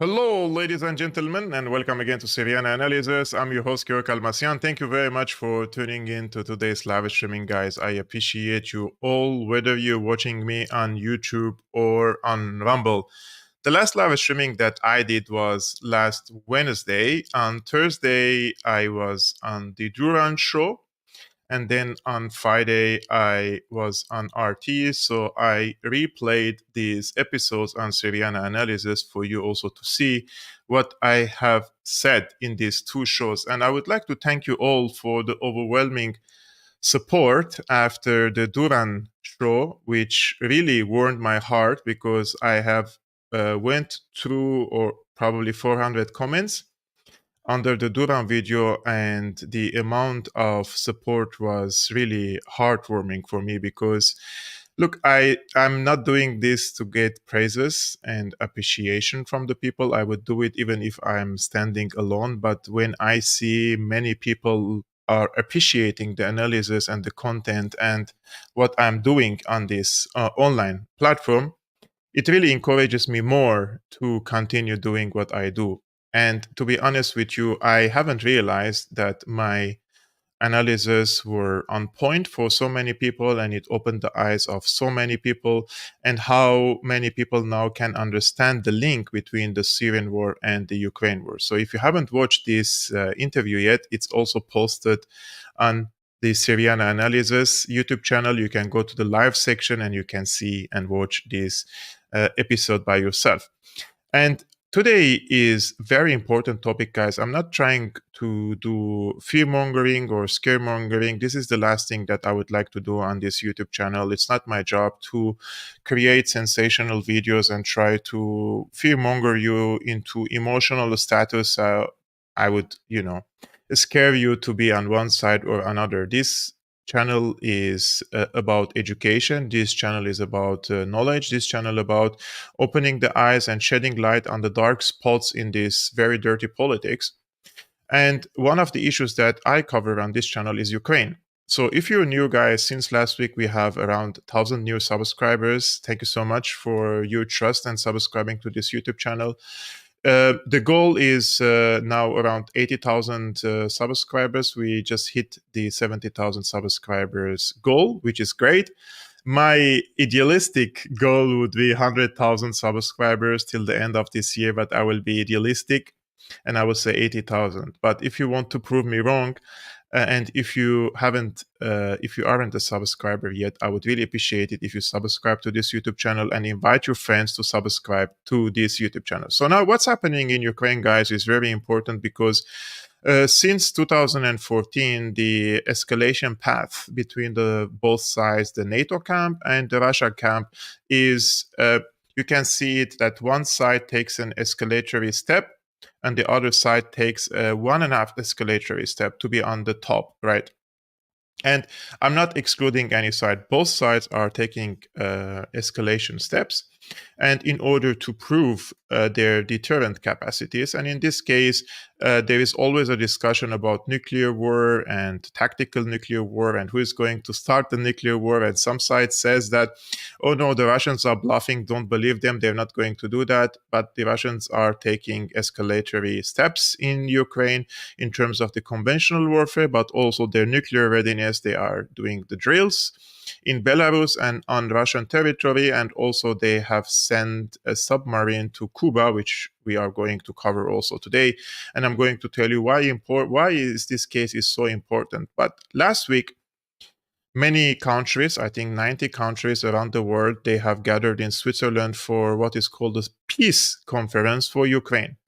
Hello, ladies and gentlemen, and welcome again to Syriana Analysis. I'm your host, Kevork Almassian. Thank you very much for tuning in to today's live streaming, guys. I appreciate you all, whether you're watching me on YouTube or on Rumble. The last live streaming that I did was last Wednesday. On Thursday, I was on the Duran show. And then on Friday, I was on RT. So I replayed these episodes on Syriana Analysis for you also to see what I have said in these two shows. And I would like to thank you all for the overwhelming support after the Duran show, which really warmed my heart because I have went through or probably 400 comments under the Duran video, and the amount of support was really heartwarming for me because look, I'm not doing this to get praises and appreciation from the people. I would do it even if I'm standing alone, but when I see many people are appreciating the analysis and the content and what I'm doing on this online platform, it really encourages me more to continue doing what I do. And to be honest with you, I haven't realized that my analyses were on point for so many people, and it opened the eyes of so many people, and how many people now can understand the link between the Syrian war and the Ukraine war. So if you haven't watched this interview yet, it's also posted on the Syriana Analysis YouTube channel. You can go to the live section and you can see and watch this episode by yourself. And today is very important topic, guys. I'm not trying to do fear mongering or scaremongering. This is the last thing that I would like to do on this YouTube channel. It's not my job to create sensational videos and try to fear monger you into emotional status. I would, scare you to be on one side or another. This channel is about education. This channel is about knowledge. This channel about opening the eyes and shedding light on the dark spots in this very dirty politics. And one of the issues that I cover on this channel is Ukraine. So if you're new, guys, since last week we have around 1,000 new subscribers. Thank you so much for your trust and subscribing to this YouTube channel. The goal is now around 80,000 subscribers. We just hit the 70,000 subscribers goal, which is great. My idealistic goal would be 100,000 subscribers till the end of this year, but I will be idealistic and I would say 80,000. But if you want to prove me wrong, and if you aren't a subscriber yet, I would really appreciate it if you subscribe to this YouTube channel and invite your friends to subscribe to this YouTube channel. So now what's happening in Ukraine, guys, is very important because since 2014, the escalation path between the both sides, the NATO camp and the Russia camp, is you can see it that one side takes an escalatory step and the other side takes a 1.5 escalatory step to be on the top, right? And I'm not excluding any side. Both sides are taking escalation steps, and in order to prove their deterrent capacities. And in this case, there is always a discussion about nuclear war and tactical nuclear war and who is going to start the nuclear war. And some side says that, oh no, the Russians are bluffing, don't believe them, they're not going to do that. But the Russians are taking escalatory steps in Ukraine in terms of the conventional warfare, but also their nuclear readiness. They are doing the drills in Belarus and on Russian territory, and also they have sent a submarine to Cuba, which we are going to cover also today. And I'm going to tell you why is this case is so important. But last week, many countries, I think 90 countries around the world, they have gathered in Switzerland for what is called a peace conference for Ukraine.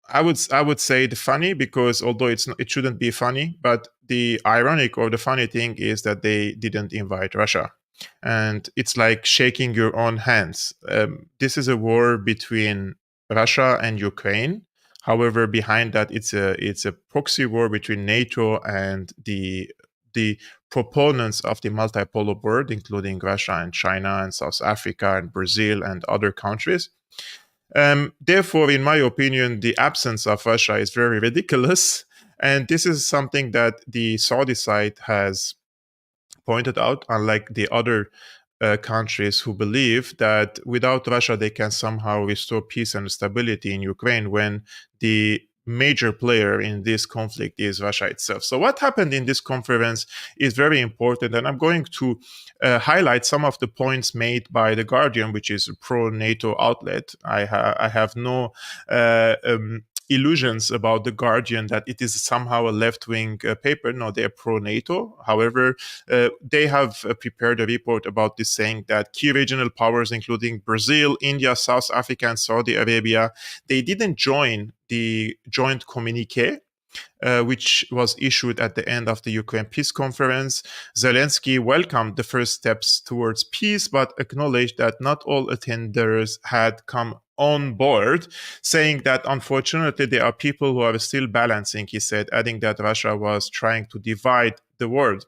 I would say the funny, because although it shouldn't be funny, but the ironic or the funny thing is that they didn't invite Russia, and it's like shaking your own hands. This is a war between Russia and Ukraine. However, behind that, it's a proxy war between NATO and the proponents of the multipolar world, including Russia and China and South Africa and Brazil and other countries. Therefore, in my opinion, the absence of Russia is very ridiculous. And this is something that the Saudi side has pointed out, unlike the other countries who believe that without Russia, they can somehow restore peace and stability in Ukraine when the major player in this conflict is Russia itself. So what happened in this conference is very important, and I'm going to highlight some of the points made by The Guardian, which is a pro-NATO outlet. I have no illusions about The Guardian that it is somehow a left-wing paper. No, they're pro-NATO. However, they have prepared a report about this, saying that key regional powers, including Brazil, India, South Africa, and Saudi Arabia, they didn't join the joint communique which was issued at the end of the Ukraine Peace Conference. Zelensky welcomed the first steps towards peace, but acknowledged that not all attenders had come on board, saying that unfortunately there are people who are still balancing, he said, adding that Russia was trying to divide the world.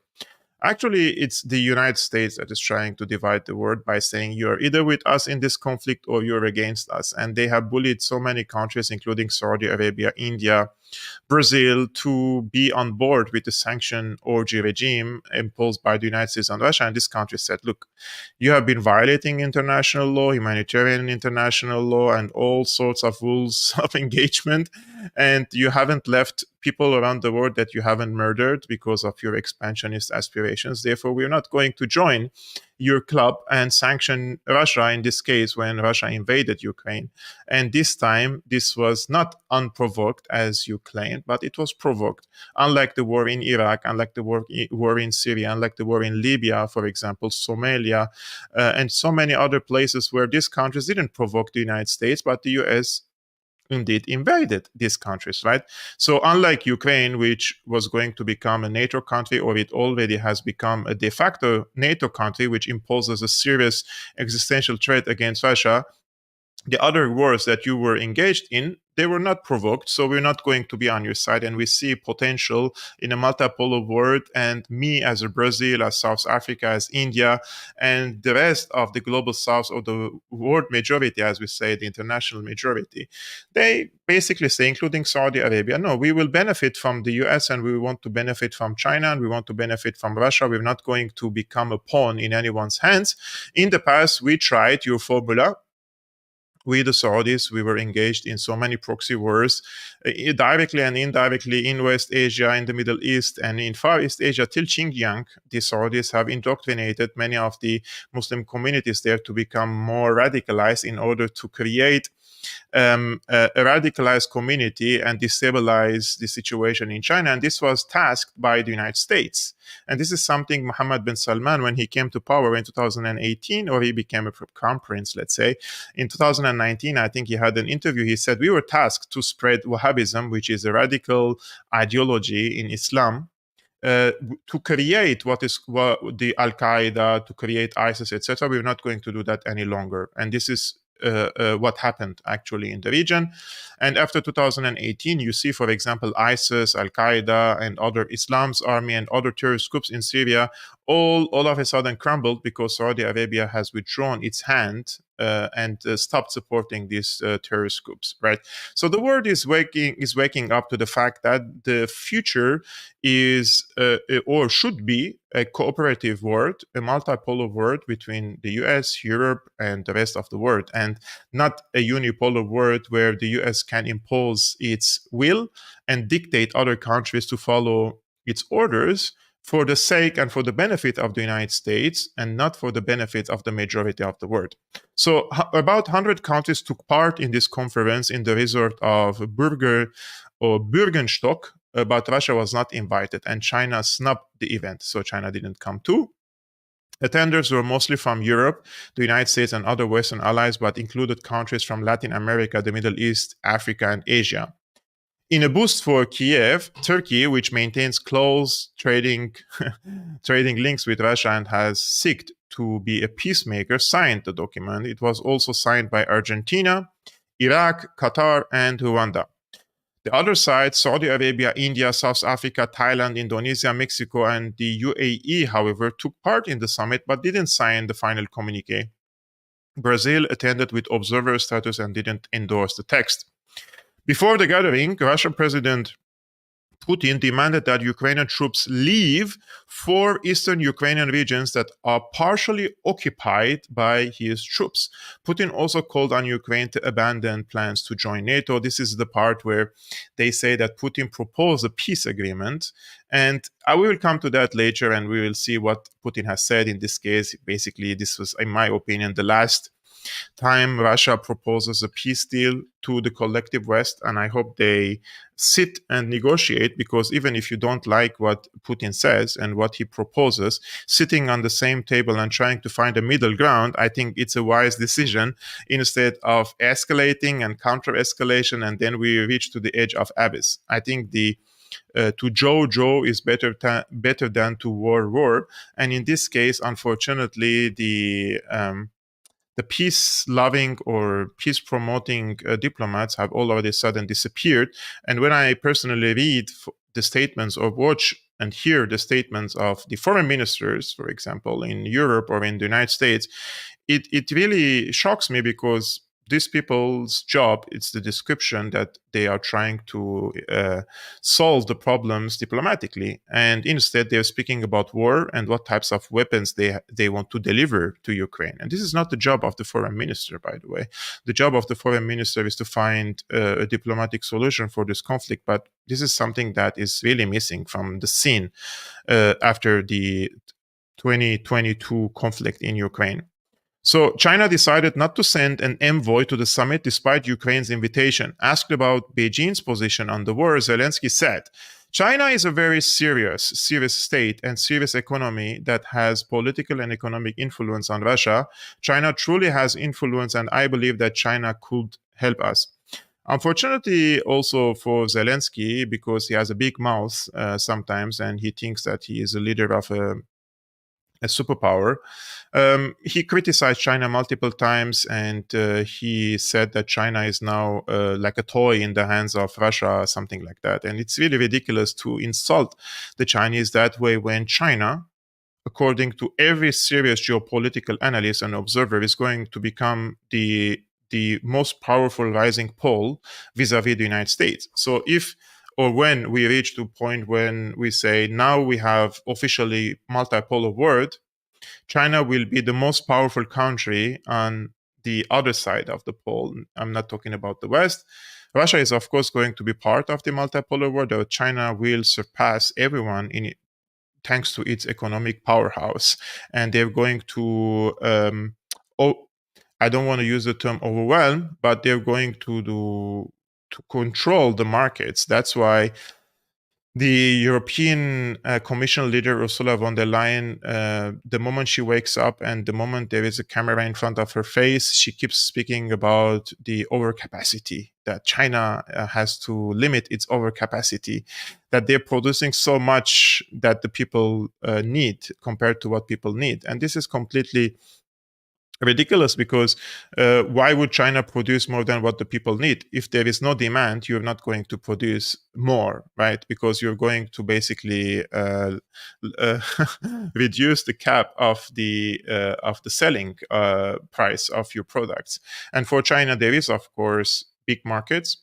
Actually, it's the United States that is trying to divide the world by saying you're either with us in this conflict or you're against us. And they have bullied so many countries, including Saudi Arabia, India, Brazil, to be on board with the sanction orgy regime imposed by the United States on Russia. And this country said, look, you have been violating international law, humanitarian international law, and all sorts of rules of engagement. And you haven't left people around the world that you haven't murdered because of your expansionist aspirations. Therefore, we're not going to join your club and sanction Russia in this case when Russia invaded Ukraine. And this time, this was not unprovoked, as you claimed, but it was provoked. Unlike the war in Iraq, unlike the war in Syria, unlike the war in Libya, for example, Somalia, and so many other places where these countries didn't provoke the United States, but the US indeed invaded these countries, right? So unlike Ukraine, which was going to become a NATO country, or it already has become a de facto NATO country, which imposes a serious existential threat against Russia, the other wars that you were engaged in, they were not provoked, so we're not going to be on your side. And we see potential in a multipolar world, and me as a Brazil, as South Africa, as India, and the rest of the global South, or the world majority, as we say, the international majority, they basically say, including Saudi Arabia, no, we will benefit from the US, and we want to benefit from China, and we want to benefit from Russia. We're not going to become a pawn in anyone's hands. In the past, we tried your formula. We, the Saudis, we were engaged in so many proxy wars, directly and indirectly in West Asia, in the Middle East, and in Far East Asia till Xinjiang. The Saudis have indoctrinated many of the Muslim communities there to become more radicalized in order to create a radicalized community and destabilize the situation in China. And this was tasked by the United States. And this is something Mohammed bin Salman, when he came to power in 2018, or he became a crown prince, let's say, in 2019, I think he had an interview. He said, we were tasked to spread Wahhabism, which is a radical ideology in Islam, to create what the Al Qaeda, to create ISIS, etc. We're not going to do that any longer. And this is what happened actually in the region. And after 2018, you see, for example, ISIS, Al Qaeda, and other Islam's army and other terrorist groups in Syria all of a sudden crumbled because Saudi Arabia has withdrawn its hand and stopped supporting these terrorist groups, right? So the world is waking up to the fact that the future is or should be a cooperative world, a multipolar world between the US, Europe, and the rest of the world, and not a unipolar world where the US can impose its will and dictate other countries to follow its orders for the sake and for the benefit of the United States, and not for the benefit of the majority of the world. So about 100 countries took part in this conference in the resort of Bürgenstock, but Russia was not invited, and China snubbed the event, so China didn't come too. Attenders were mostly from Europe, the United States, and other Western allies, but included countries from Latin America, the Middle East, Africa, and Asia. In a boost for Kiev, Turkey, which maintains close trading links with Russia and has sought to be a peacemaker, signed the document. It was also signed by Argentina, Iraq, Qatar, and Rwanda. The other side, Saudi Arabia, India, South Africa, Thailand, Indonesia, Mexico, and the UAE, however, took part in the summit but didn't sign the final communique. Brazil attended with observer status and didn't endorse the text. Before the gathering, Russian President Putin demanded that Ukrainian troops leave 4 eastern Ukrainian regions that are partially occupied by his troops. Putin also called on Ukraine to abandon plans to join NATO. This is the part where they say that Putin proposed a peace agreement. And I will come to that later, and we will see what Putin has said in this case. Basically, this was, in my opinion, the last time Russia proposes a peace deal to the collective West, and I hope they sit and negotiate, because even if you don't like what Putin says and what he proposes, sitting on the same table and trying to find a middle ground, I think it's a wise decision, instead of escalating and counter-escalation, and then we reach to the edge of abyss. I think the to Joe is better than to war, and in this case, unfortunately, the peace-loving or peace-promoting diplomats have all of a sudden disappeared. And when I personally read the statements or watch and hear the statements of the foreign ministers, for example, in Europe or in the United States, it really shocks me, because these people's job, it's the description that they are trying to solve the problems diplomatically, and instead they're speaking about war and what types of weapons they want to deliver to Ukraine. And this is not the job of the foreign minister, by the way. The job of the foreign minister is to find a diplomatic solution for this conflict, but this is something that is really missing from the scene after the 2022 conflict in Ukraine. So China decided not to send an envoy to the summit despite Ukraine's invitation. Asked about Beijing's position on the war, Zelensky said, China is a very serious state and serious economy that has political and economic influence on Russia. China truly has influence, and I believe that China could help us. Unfortunately, also for Zelensky, because he has a big mouth sometimes, and he thinks that he is a leader of a superpower. He criticized China multiple times, and he said that China is now like a toy in the hands of Russia, something like that. And it's really ridiculous to insult the Chinese that way, when China, according to every serious geopolitical analyst and observer, is going to become the most powerful rising pole vis-a-vis the United States. So if or when we reach to a point when we say now we have officially multipolar world, China will be the most powerful country on the other side of the pole. I'm not talking about the West. Russia is, of course, going to be part of the multipolar world, but China will surpass everyone in it, thanks to its economic powerhouse. And they're going to, I don't want to use the term overwhelm, but they're going to control the markets. That's why the European Commission leader, Ursula von der Leyen, the moment she wakes up and the moment there is a camera in front of her face, she keeps speaking about the overcapacity, that China has to limit its overcapacity, that they're producing so much that the people need compared to what people need. And this is completely ridiculous, because why would China produce more than what the people need? If there is no demand, you're not going to produce more, right? Because you're going to basically reduce the cap of the selling price of your products. And for China, there is, of course, big markets,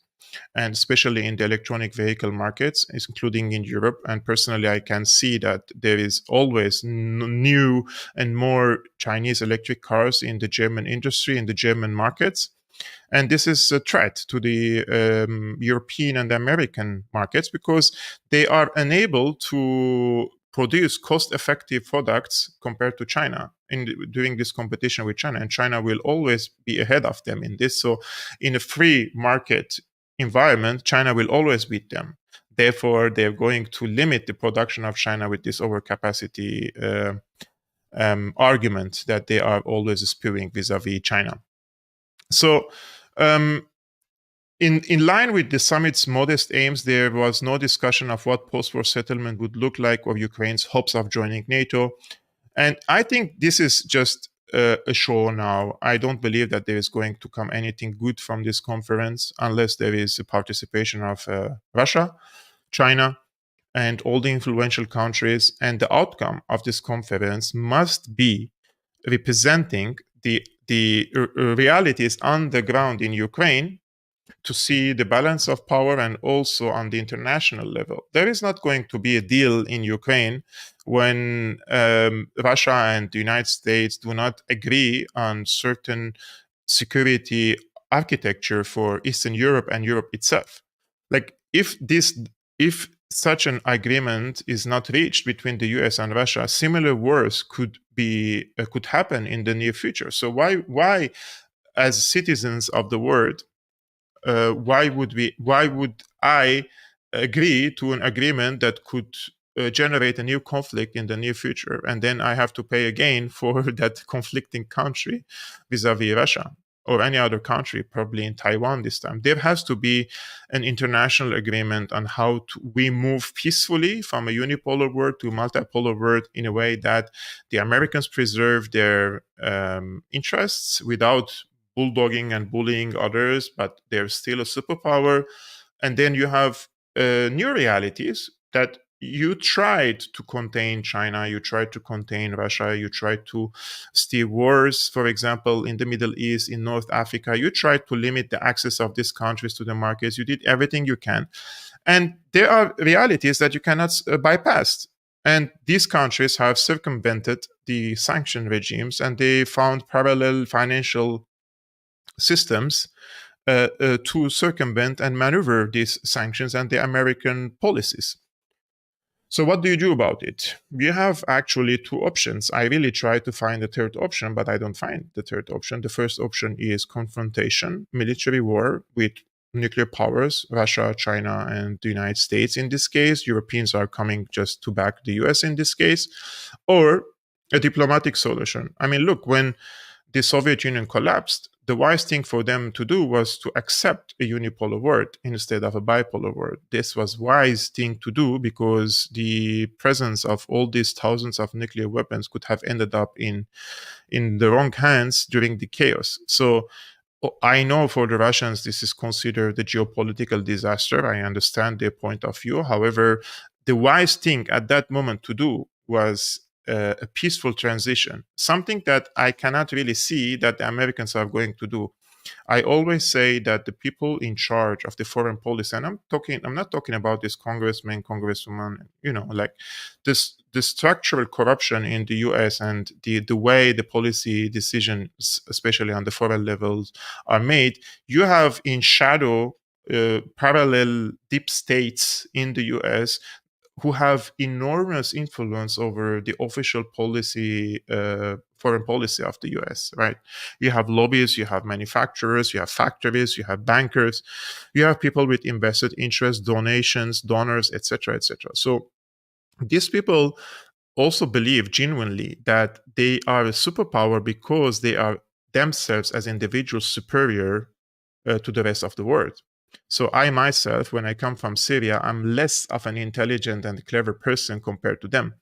and especially in the electronic vehicle markets, including in Europe. And personally, I can see that there is always new and more Chinese electric cars in the German industry, in the German markets. And this is a threat to the European and American markets, because they are unable to produce cost-effective products compared to China during this competition with China. And China will always be ahead of them in this. So in a free market environment, China will always beat them. Therefore, they're going to limit the production of China with this overcapacity argument that they are always spewing vis-a-vis China. So, in line with the summit's modest aims, there was no discussion of what post-war settlement would look like or Ukraine's hopes of joining NATO. And I think this is just a show now. I don't believe that there is going to come anything good from this conference unless there is a participation of Russia, China, and all the influential countries. And the outcome of this conference must be representing the realities on the ground in Ukraine, to see the balance of power and also on the international level. There is not going to be a deal in Ukraine when Russia and the United States do not agree on certain security architecture for Eastern Europe and Europe itself. Like if such an agreement is not reached between the US and Russia, similar wars could happen in the near future. So why as citizens of the world, why would I agree to an agreement that could generate a new conflict in the near future, and then I have to pay again for that conflicting country vis-a-vis Russia or any other country, probably in Taiwan this time? There has to be an international agreement on how we move peacefully from a unipolar world to a multipolar world in a way that the Americans preserve their interests without bulldogging and bullying others, but they're still a superpower. And then you have new realities that you tried to contain China, you tried to contain Russia, you tried to steer wars, for example, in the Middle East, in North Africa. You tried to limit the access of these countries to the markets. You did everything you can. And there are realities that you cannot bypass. And these countries have circumvented the sanction regimes, and they found parallel financial systems to circumvent and maneuver these sanctions and the American policies. So what do you do about it? You have actually two options. I really try to find a third option, but I don't find the third option. The first option is confrontation, military war with nuclear powers, Russia, China, and the United States in this case. Europeans are coming just to back the US in this case, or a diplomatic solution. I mean, look, when the Soviet Union collapsed, the wise thing for them to do was to accept a unipolar world instead of a bipolar world. This was wise thing to do because the presence of all these thousands of nuclear weapons could have ended up in the wrong hands during the chaos. So I know for the Russians, this is considered a geopolitical disaster. I understand their point of view. However, the wise thing at that moment to do was a peaceful transition, something that I cannot really see that the Americans are going to do. I always say that the people in charge of the foreign policy, and I'm not talking about this congressman, congresswoman, like the structural corruption in the US and the way the policy decisions, especially on the foreign levels, are made. You have in shadow parallel deep states in the US who have enormous influence over the official policy, foreign policy of the US, right? You have lobbies, you have manufacturers, you have factories, you have bankers, you have people with invested interests, donations, donors, etc., etc. So these people also believe genuinely that they are a superpower because they are themselves as individuals superior to the rest of the world. So I myself, when I come from Syria, I'm less of an intelligent and clever person compared to them.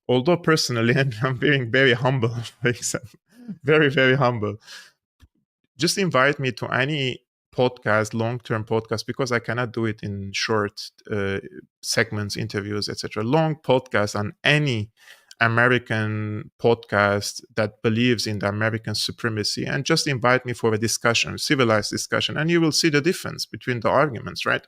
Although personally, I'm being very humble, for example, very, very humble. Just invite me to any podcast, long-term podcast, because I cannot do it in short segments, interviews, etc. Long podcast on any American podcast that believes in the American supremacy, and just invite me for a discussion, civilized discussion, and you will see the difference between the arguments, right?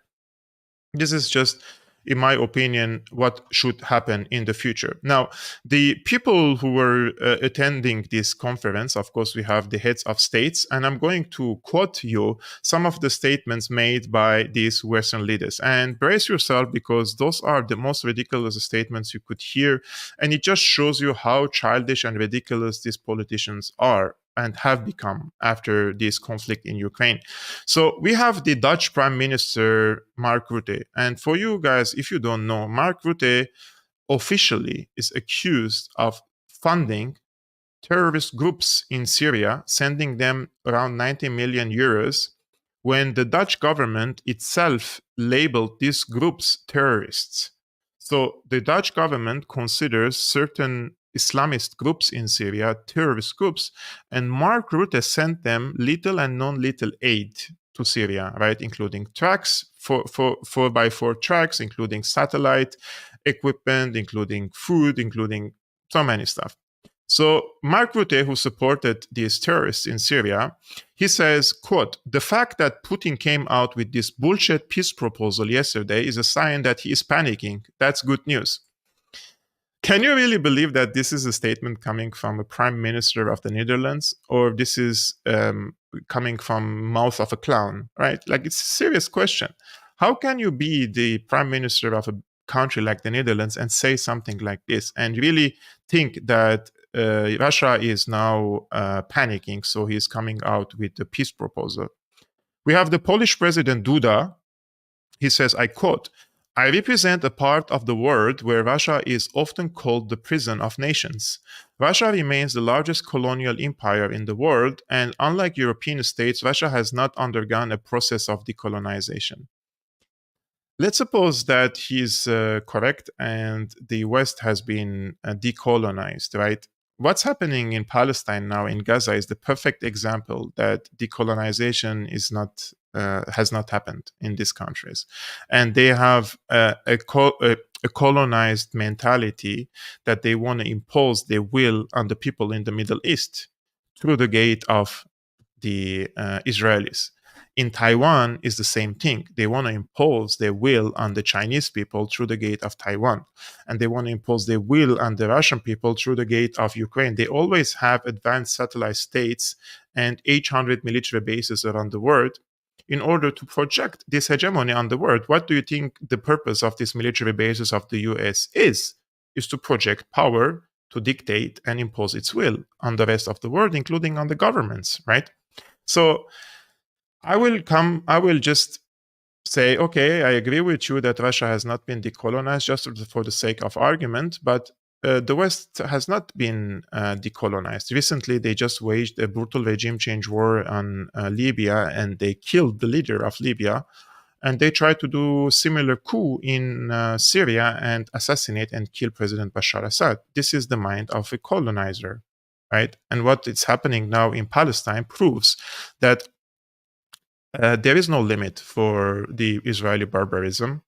This is just, in my opinion, what should happen in the future. Now, the people who were attending this conference, of course, we have the heads of states, and I'm going to quote you some of the statements made by these Western leaders. And brace yourself, because those are the most ridiculous statements you could hear, and it just shows you how childish and ridiculous these politicians are and have become after this conflict in Ukraine. So we have the Dutch Prime Minister, Mark Rutte. And for you guys, if you don't know, Mark Rutte officially is accused of funding terrorist groups in Syria, sending them around 90 million euros, when the Dutch government itself labeled these groups terrorists. So the Dutch government considers certain Islamist groups in Syria terrorist groups, and Mark Rutte sent them lethal and non-lethal aid to Syria, right? Including trucks, 4x4 trucks, including satellite equipment, including food, including so many stuff. So Mark Rutte, who supported these terrorists in Syria, he says, quote, "The fact that Putin came out with this bullshit peace proposal yesterday is a sign that he is panicking. That's good news." Can you really believe that this is a statement coming from a prime minister of the Netherlands, or this is coming from mouth of a clown, right? Like, it's a serious question. How can you be the prime minister of a country like the Netherlands and say something like this and really think that Russia is now panicking, so he's coming out with the peace proposal? We have the Polish president Duda. He says, I quote, "I represent a part of the world where Russia is often called the prison of nations. Russia remains the largest colonial empire in the world, and unlike European states, Russia has not undergone a process of decolonization." Let's suppose that he's correct and the West has been decolonized, right? What's happening in Palestine now, in Gaza, is the perfect example that decolonization is not has not happened in these countries, and they have a colonized mentality that they want to impose their will on the people in the Middle East through the gate of the Israelis. In Taiwan is the same thing. They want to impose their will on the Chinese people through the gate of Taiwan, and they want to impose their will on the Russian people through the gate of Ukraine. They always have advanced satellite states and 800 military bases around the world in order to project this hegemony on the world. What do you think the purpose of these military bases of the US is? Is to project power, to dictate and impose its will on the rest of the world, including on the governments, right? So I will just say, okay, I agree with you that Russia has not been decolonized, just for the sake of argument, but the West has not been decolonized. Recently, they just waged a brutal regime change war on Libya, and they killed the leader of Libya. And they tried to do similar coup in Syria and assassinate and kill President Bashar Assad. This is the mind of a colonizer, right? And what is happening now in Palestine proves that there is no limit for the Israeli barbarism,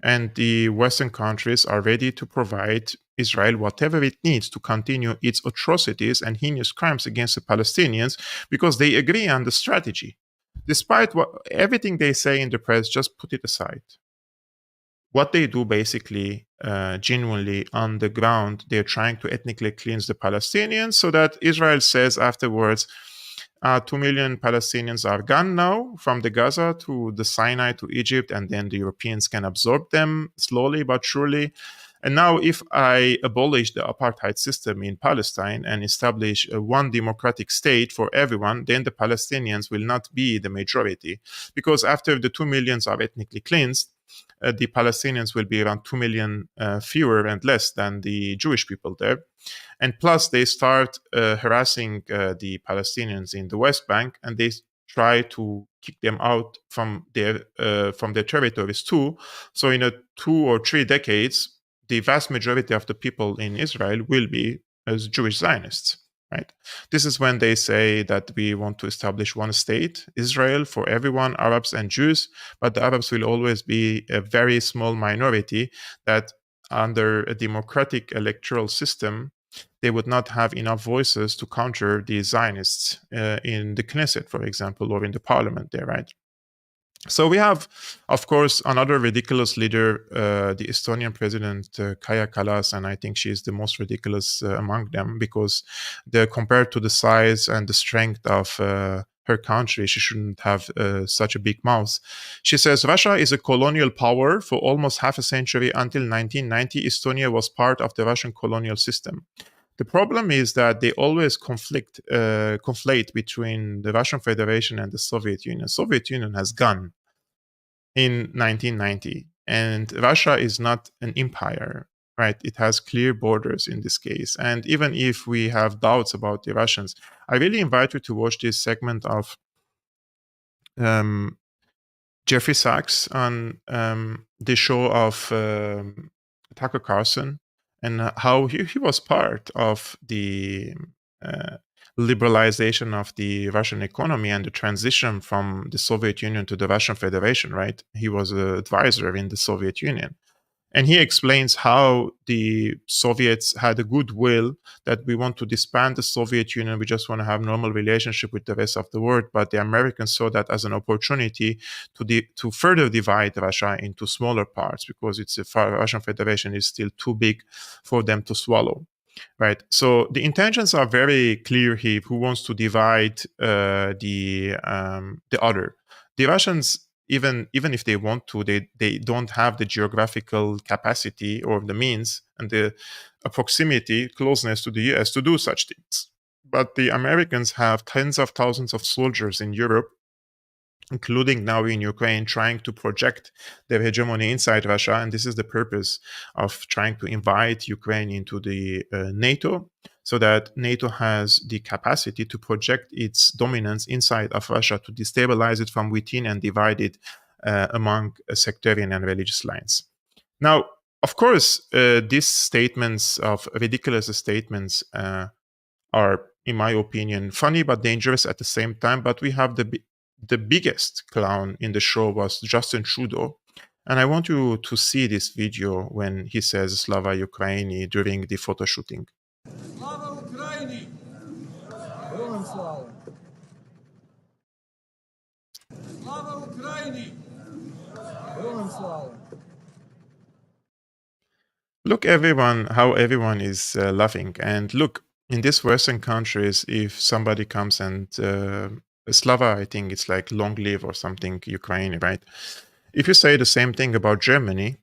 and the Western countries are ready to provide Israel whatever it needs to continue its atrocities and heinous crimes against the Palestinians, because they agree on the strategy. Despite everything they say in the press, just put it aside. What they do basically, genuinely on the ground, they're trying to ethnically cleanse the Palestinians so that Israel says afterwards, 2 million Palestinians are gone now from the Gaza to the Sinai to Egypt, and then the Europeans can absorb them slowly but surely. And now, if I abolish the apartheid system in Palestine and establish one democratic state for everyone, then the Palestinians will not be the majority. Because after the 2 millions are ethnically cleansed, the Palestinians will be around 2 million fewer and less than the Jewish people there. And plus, they start harassing the Palestinians in the West Bank, and they try to kick them out from their territories too. So in 2 or 3 decades, the vast majority of the people in Israel will be as Jewish Zionists. Right. This is when they say that we want to establish one state, Israel, for everyone, Arabs and Jews, but the Arabs will always be a very small minority that under a democratic electoral system, they would not have enough voices to counter the Zionists in the Knesset, for example, or in the parliament there, right? So we have, of course, another ridiculous leader, the Estonian president, Kaja Kallas, and I think she is the most ridiculous among them, because compared to the size and the strength of her country, she shouldn't have such a big mouth. She says, Russia is a colonial power. For almost half a century, until 1990, Estonia was part of the Russian colonial system. The problem is that they always conflate between the Russian Federation and the Soviet Union. Soviet Union has gone in 1990, and Russia is not an empire, right? It has clear borders in this case. And even if we have doubts about the Russians, I really invite you to watch this segment of Jeffrey Sachs on the show of Tucker Carlson, and how he was part of the liberalization of the Russian economy and the transition from the Soviet Union to the Russian Federation, right? He was an advisor in the Soviet Union. And he explains how the Soviets had a goodwill that we want to disband the Soviet Union. We just want to have normal relationship with the rest of the world. But the Americans saw that as an opportunity to further divide Russia into smaller parts, because Russian Federation is still too big for them to swallow. Right. So the intentions are very clear here. Who wants to divide the other? The Russians, even if they want to, they don't have the geographical capacity or the means and the proximity, closeness to the US to do such things. But the Americans have tens of thousands of soldiers in Europe, including now in Ukraine, trying to project their hegemony inside Russia. And this is the purpose of trying to invite Ukraine into the NATO, so that NATO has the capacity to project its dominance inside of Russia, to destabilize it from within and divide it among sectarian and religious lines. Now, of course, these statements of ridiculous statements are, in my opinion, funny but dangerous at the same time. But we have the biggest clown in the show was Justin Trudeau. And I want you to see this video when he says Slava Ukraini during the photo shooting. Slava Ukraini! Slava Ukraini! Look, how everyone is laughing. And look, in these Western countries, if somebody comes and Slava, I think it's like long live or something, Ukraine, right? If you say the same thing about Germany,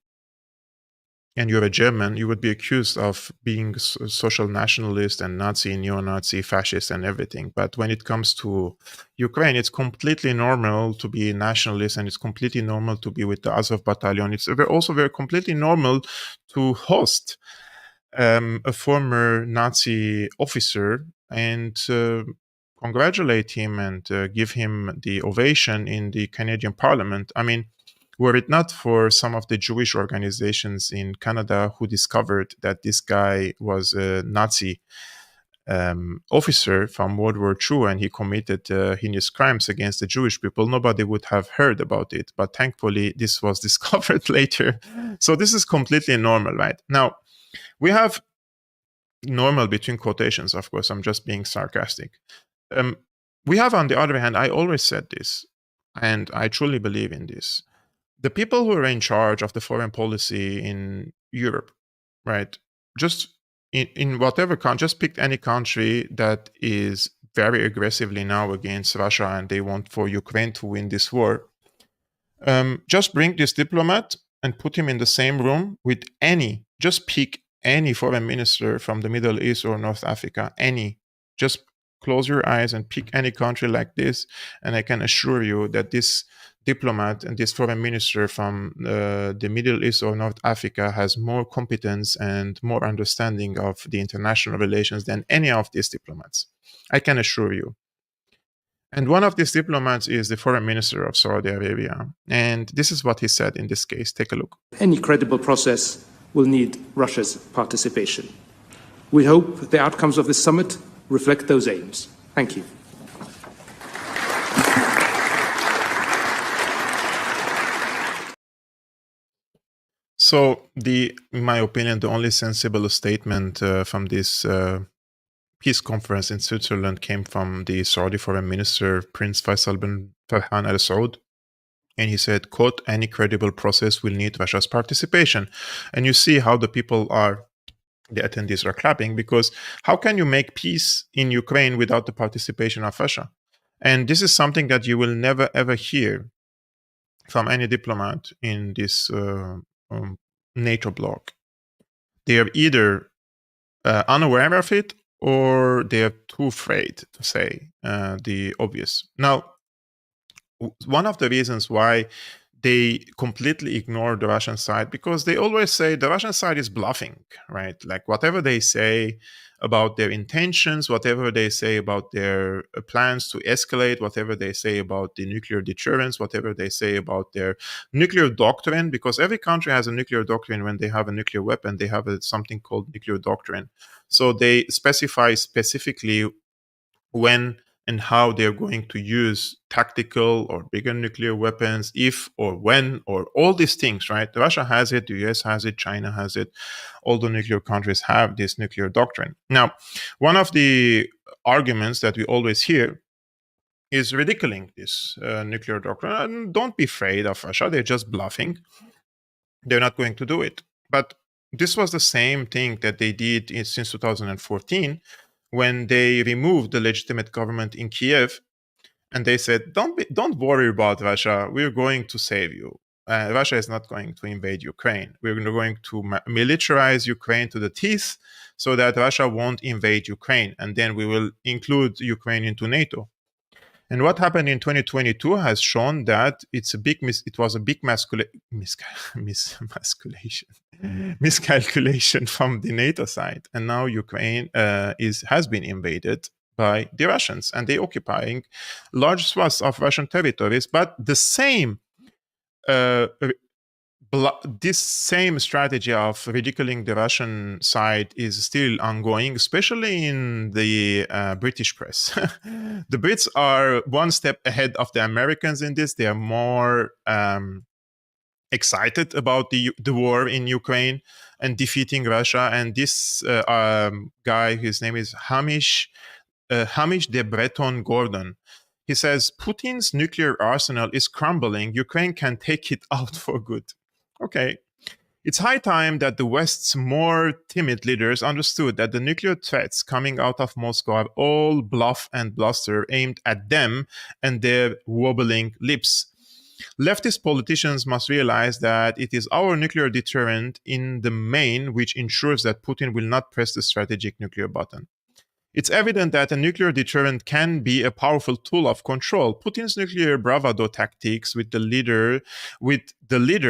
and you're a German, you would be accused of being social nationalist and Nazi, neo-Nazi, fascist, and everything. But when it comes to Ukraine, it's completely normal to be a nationalist, and it's completely normal to be with the Azov battalion. It's also very completely normal to host a former Nazi officer and congratulate him and give him the ovation in the Canadian Parliament. I mean, were it not for some of the Jewish organizations in Canada who discovered that this guy was a Nazi officer from World War II and he committed heinous crimes against the Jewish people, nobody would have heard about it. But thankfully, this was discovered later. So this is completely normal, right? Now, we have normal between quotations, of course. I'm just being sarcastic. We have, on the other hand, I always said this, and I truly believe in this. The people who are in charge of the foreign policy in Europe, right? Just in whatever country, just pick any country that is very aggressively now against Russia and they want for Ukraine to win this war. Just bring this diplomat and put him in the same room with just pick any foreign minister from the Middle East or North Africa, just close your eyes and pick any country like this. And I can assure you that this diplomat and this foreign minister from the Middle East or North Africa has more competence and more understanding of the international relations than any of these diplomats. I can assure you. And one of these diplomats is the foreign minister of Saudi Arabia. And this is what he said in this case. Take a look. Any credible process will need Russia's participation. We hope the outcomes of this summit reflect those aims. Thank you. So, in my opinion, the only sensible statement from this peace conference in Switzerland came from the Saudi foreign minister, Prince Faisal bin Farhan Al Saud. And he said, quote, any credible process will need Russia's participation. And you see how the attendees are clapping, because how can you make peace in Ukraine without the participation of Russia? And this is something that you will never, ever hear from any diplomat in this NATO bloc. They are either unaware of it or they are too afraid to say the obvious. Now, one of the reasons why they completely ignore the Russian side, because they always say the Russian side is bluffing, right? Like whatever they say about their intentions, whatever they say about their plans to escalate, whatever they say about the nuclear deterrence, whatever they say about their nuclear doctrine, because every country has a nuclear doctrine. When they have a nuclear weapon, they have something called nuclear doctrine. So they specify specifically when and how they're going to use tactical or bigger nuclear weapons, if or when, or all these things, right? Russia has it, the US has it, China has it. All the nuclear countries have this nuclear doctrine. Now, one of the arguments that we always hear is ridiculing this nuclear doctrine. And don't be afraid of Russia, they're just bluffing. They're not going to do it. But this was the same thing that they did since 2014 when they removed the legitimate government in Kiev, and they said, don't worry about Russia, we're going to save you. Russia is not going to invade Ukraine. We're going to militarize Ukraine to the teeth so that Russia won't invade Ukraine, and then we will include Ukraine into NATO. And what happened in 2022 has shown that it was a big miscalculation from the NATO side. And now Ukraine has been invaded by the Russians, and they're occupying large swaths of Russian territories. But the same this same strategy of ridiculing the Russian side is still ongoing, especially in the British press. The Brits are one step ahead of the Americans in this. They are more excited about the war in Ukraine and defeating Russia. And this guy, his name is Hamish de Breton Gordon. He says, Putin's nuclear arsenal is crumbling. Ukraine can take it out for good. Okay. It's high time that the West's more timid leaders understood that the nuclear threats coming out of Moscow are all bluff and bluster aimed at them and their wobbling lips. Leftist politicians must realize that it is our nuclear deterrent in the main which ensures that Putin will not press the strategic nuclear button. It's evident that a nuclear deterrent can be a powerful tool of control. Putin's nuclear bravado tactics with the leader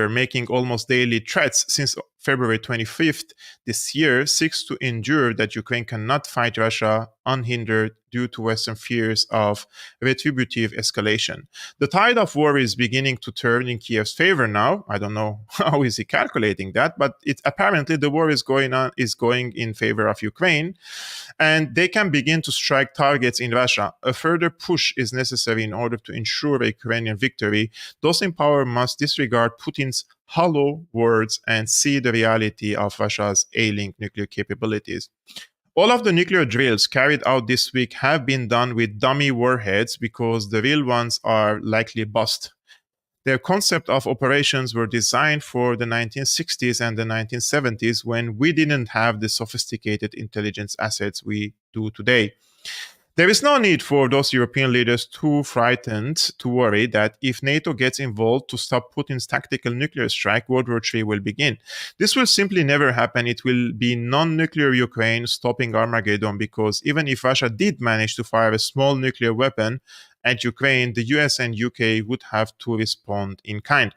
making almost daily threats since February 25th this year seeks to ensure that Ukraine cannot fight Russia unhindered due to Western fears of retributive escalation. The tide of war is beginning to turn in Kiev's favor now. I don't know how is he calculating that, but apparently the war is going in favor of Ukraine, and they can begin to strike targets in Russia. A further push is necessary in order to ensure a Ukrainian victory. Those in power must disregard Putin's hollow words and see the reality of Russia's ailing nuclear capabilities. All of the nuclear drills carried out this week have been done with dummy warheads because the real ones are likely bust. Their concept of operations were designed for the 1960s and the 1970s when we didn't have the sophisticated intelligence assets we do today. There is no need for those European leaders too frightened to worry that if NATO gets involved to stop Putin's tactical nuclear strike, World War III will begin. This will simply never happen. It will be non-nuclear Ukraine stopping Armageddon, because even if Russia did manage to fire a small nuclear weapon at Ukraine, the US and UK would have to respond in kind.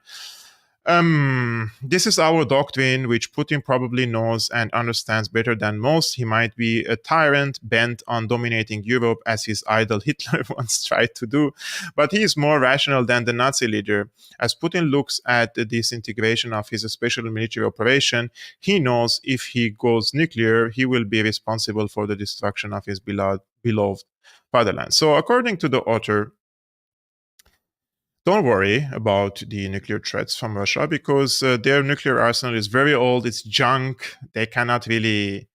This is our doctrine, which Putin probably knows and understands better than most. He might be a tyrant bent on dominating Europe, as his idol Hitler once tried to do, but he is more rational than the Nazi leader. As Putin looks at the disintegration of his special military operation, he knows if he goes nuclear, he will be responsible for the destruction of his beloved fatherland. So according to the author, don't worry about the nuclear threats from Russia, because their nuclear arsenal is very old. It's junk. They cannot really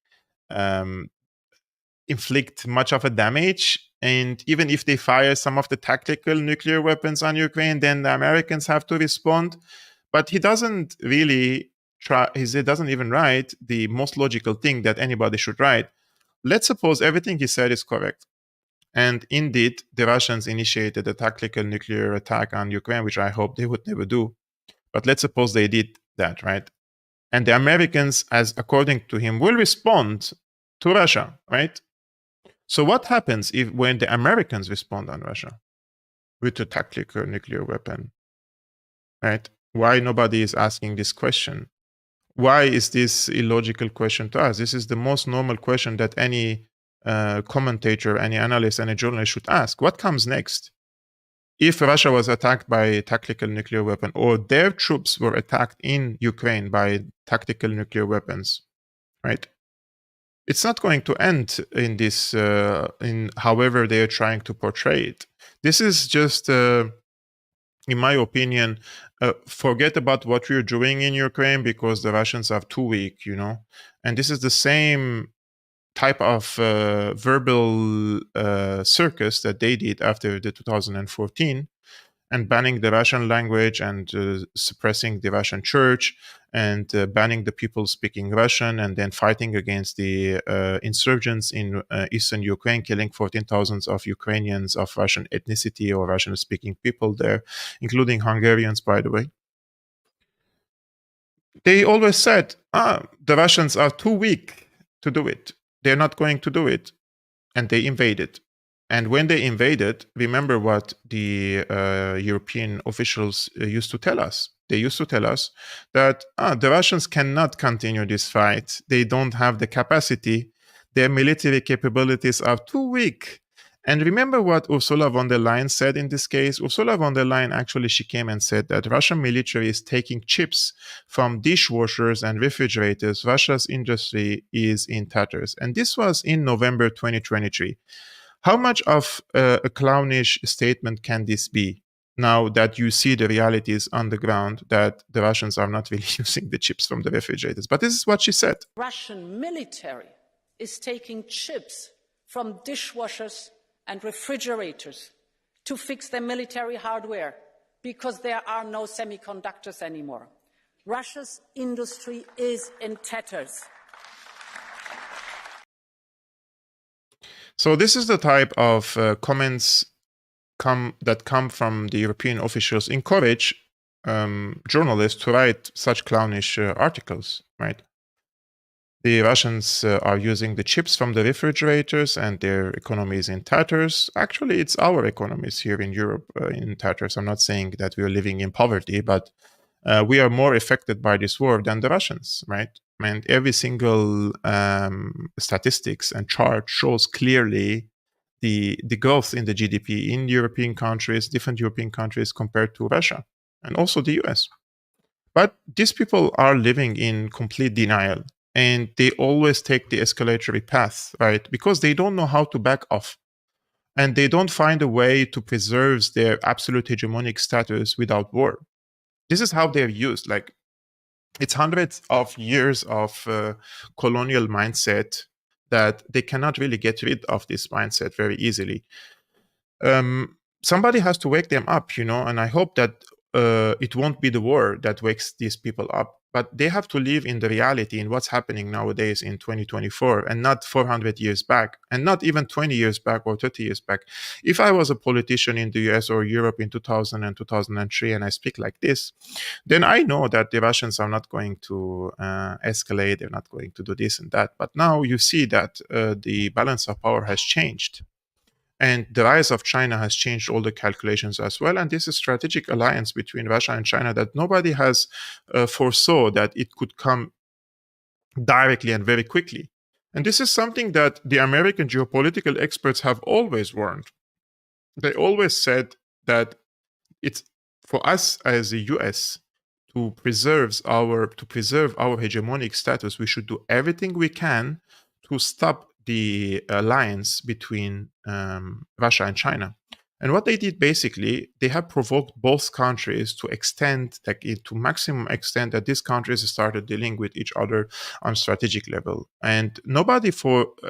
inflict much of a damage. And even if they fire some of the tactical nuclear weapons on Ukraine, then the Americans have to respond. But he doesn't really try. He doesn't even write the most logical thing that anybody should write. Let's suppose everything he said is correct. And indeed, the Russians initiated a tactical nuclear attack on Ukraine, which I hope they would never do. But let's suppose they did that, right? And the Americans, as according to him, will respond to Russia, right? So what happens when the Americans respond on Russia with a tactical nuclear weapon, right? Why nobody is asking this question? Why is this illogical question to us? This is the most normal question that any commentator, any analyst, any journalist should ask. What comes next? If Russia was attacked by a tactical nuclear weapon, or their troops were attacked in Ukraine by tactical nuclear weapons, right? it's not going to end in this, in however they are trying to portray it. This is just, in my opinion, forget about what we're doing in Ukraine because the Russians are too weak, And this is the same type of verbal circus that they did after the 2014 and banning the Russian language and suppressing the Russian church and banning the people speaking Russian and then fighting against the insurgents in eastern Ukraine, killing 14,000 of Ukrainians of Russian ethnicity or Russian-speaking people there, including Hungarians, by the way. They always said, the Russians are too weak to do it. They're not going to do it. And they invaded. And when they invaded, remember what the European officials used to tell us. They used to tell us that the Russians cannot continue this fight. They don't have the capacity. Their military capabilities are too weak. And remember what Ursula von der Leyen said in this case? Ursula von der Leyen actually, she came and said that Russian military is taking chips from dishwashers and refrigerators. Russia's industry is in tatters. And this was in November 2023. How much of a clownish statement can this be now that you see the realities on the ground that the Russians are not really using the chips from the refrigerators? But this is what she said. Russian military is taking chips from dishwashers and refrigerators to fix their military hardware because there are no semiconductors anymore. Russia's industry is in tatters. So this is the type of comments that come from the European officials encourage journalists to write such clownish articles, right? The Russians are using the chips from the refrigerators and their economy is in tatters. Actually, it's our economies here in Europe in tatters. I'm not saying that we are living in poverty, but we are more affected by this war than the Russians, right? And every single statistics and chart shows clearly the growth in the GDP in European countries, different European countries compared to Russia and also the US. But these people are living in complete denial. And they always take the escalatory path, right? Because they don't know how to back off. And they don't find a way to preserve their absolute hegemonic status without war. This is how they're used. Like, it's hundreds of years of colonial mindset that they cannot really get rid of this mindset very easily. Somebody has to wake them up, and I hope that it won't be the war that wakes these people up. But they have to live in the reality in what's happening nowadays in 2024 and not 400 years back and not even 20 years back or 30 years back. If I was a politician in the US or Europe in 2000 and 2003 and I speak like this, then I know that the Russians are not going to escalate. They're not going to do this and that. But now you see that the balance of power has changed. And the rise of China has changed all the calculations as well. And this is a strategic alliance between Russia and China that nobody has foresaw that it could come directly and very quickly. And this is something that the American geopolitical experts have always warned. They always said that it's for us as the US to preserve our hegemonic status, we should do everything we can to stop the alliance between Russia and China. And what they did basically, they have provoked both countries to extend, to maximum extent that these countries started dealing with each other on strategic level. And nobody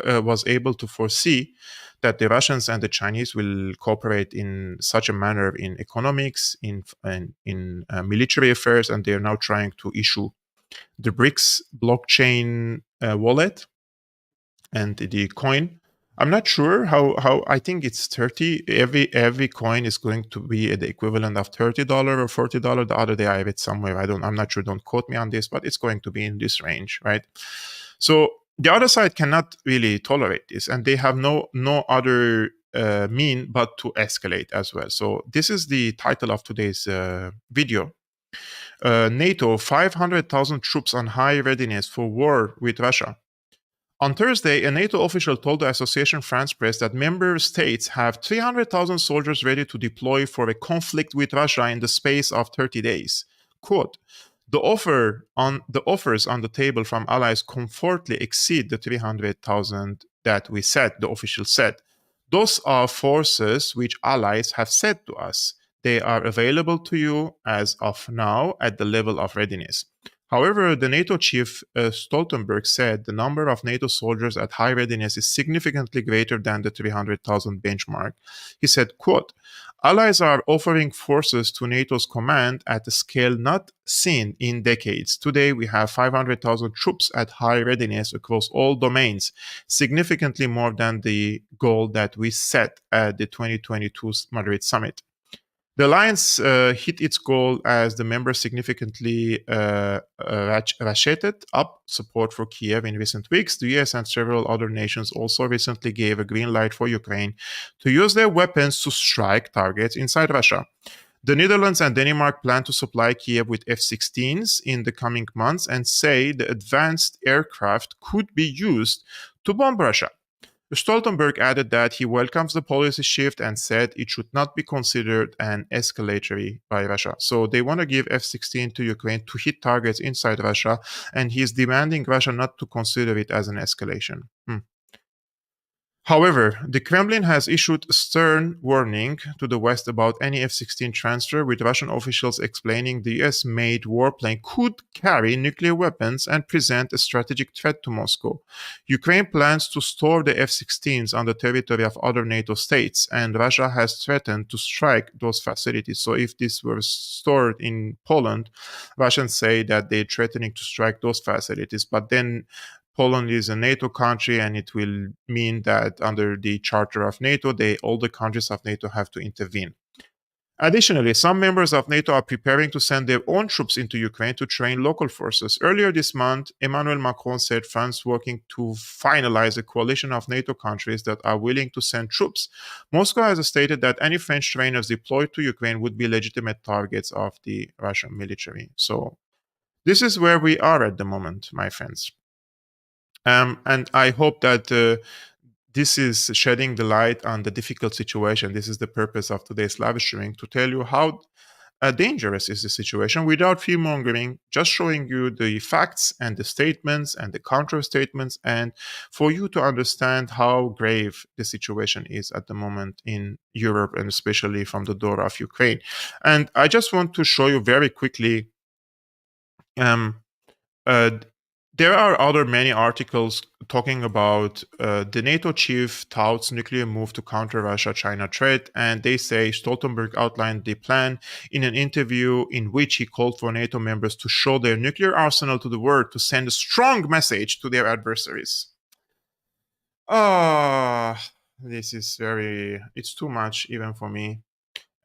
was able to foresee that the Russians and the Chinese will cooperate in such a manner in economics, in military affairs, and they are now trying to issue the BRICS blockchain wallet and the coin. I'm not sure how I think it's 30. Every coin is going to be the equivalent of $30 or $40. The other day I read somewhere, I'm not sure, don't quote me on this, but it's going to be in this range, right? So the other side cannot really tolerate this, and they have no other mean but to escalate as well. So this is the title of today's video. NATO, 500,000 troops on high readiness for war with Russia. On Thursday, a NATO official told the Association France Press that member states have 300,000 soldiers ready to deploy for a conflict with Russia in the space of 30 days. Quote, The offers on the table from allies comfortably exceed the 300,000 that we said, the official said. Those are forces which allies have said to us. They are available to you as of now at the level of readiness. However, the NATO chief Stoltenberg said the number of NATO soldiers at high readiness is significantly greater than the 300,000 benchmark. He said, quote, allies are offering forces to NATO's command at a scale not seen in decades. Today, we have 500,000 troops at high readiness across all domains, significantly more than the goal that we set at the 2022 Madrid summit. The alliance hit its goal as the members significantly ratcheted up support for Kiev in recent weeks. The US and several other nations also recently gave a green light for Ukraine to use their weapons to strike targets inside Russia. The Netherlands and Denmark plan to supply Kiev with F-16s in the coming months and say the advanced aircraft could be used to bomb Russia. Stoltenberg added that he welcomes the policy shift and said it should not be considered an escalatory by Russia. So they want to give F-16 to Ukraine to hit targets inside Russia, and he is demanding Russia not to consider it as an escalation. However, the Kremlin has issued a stern warning to the West about any F-16 transfer, with Russian officials explaining the US-made warplane could carry nuclear weapons and present a strategic threat to Moscow. Ukraine plans to store the F-16s on the territory of other NATO states, and Russia has threatened to strike those facilities. So if this were stored in Poland, Russians say that they're threatening to strike those facilities, but then Poland is a NATO country, and it will mean that under the charter of NATO, all the countries of NATO have to intervene. Additionally, some members of NATO are preparing to send their own troops into Ukraine to train local forces. Earlier this month, Emmanuel Macron said France working to finalize a coalition of NATO countries that are willing to send troops. Moscow has stated that any French trainers deployed to Ukraine would be legitimate targets of the Russian military. So this is where we are at the moment, my friends. And I hope that this is shedding the light on the difficult situation. This is the purpose of today's live streaming, to tell you how dangerous is the situation without fear-mongering, just showing you the facts and the statements and the counter-statements, and for you to understand how grave the situation is at the moment in Europe, and especially from the door of Ukraine. And I just want to show you very quickly there are other many articles talking about the NATO chief touts nuclear move to counter Russia-China threat, and they say Stoltenberg outlined the plan in an interview in which he called for NATO members to show their nuclear arsenal to the world to send a strong message to their adversaries. This is it's too much even for me.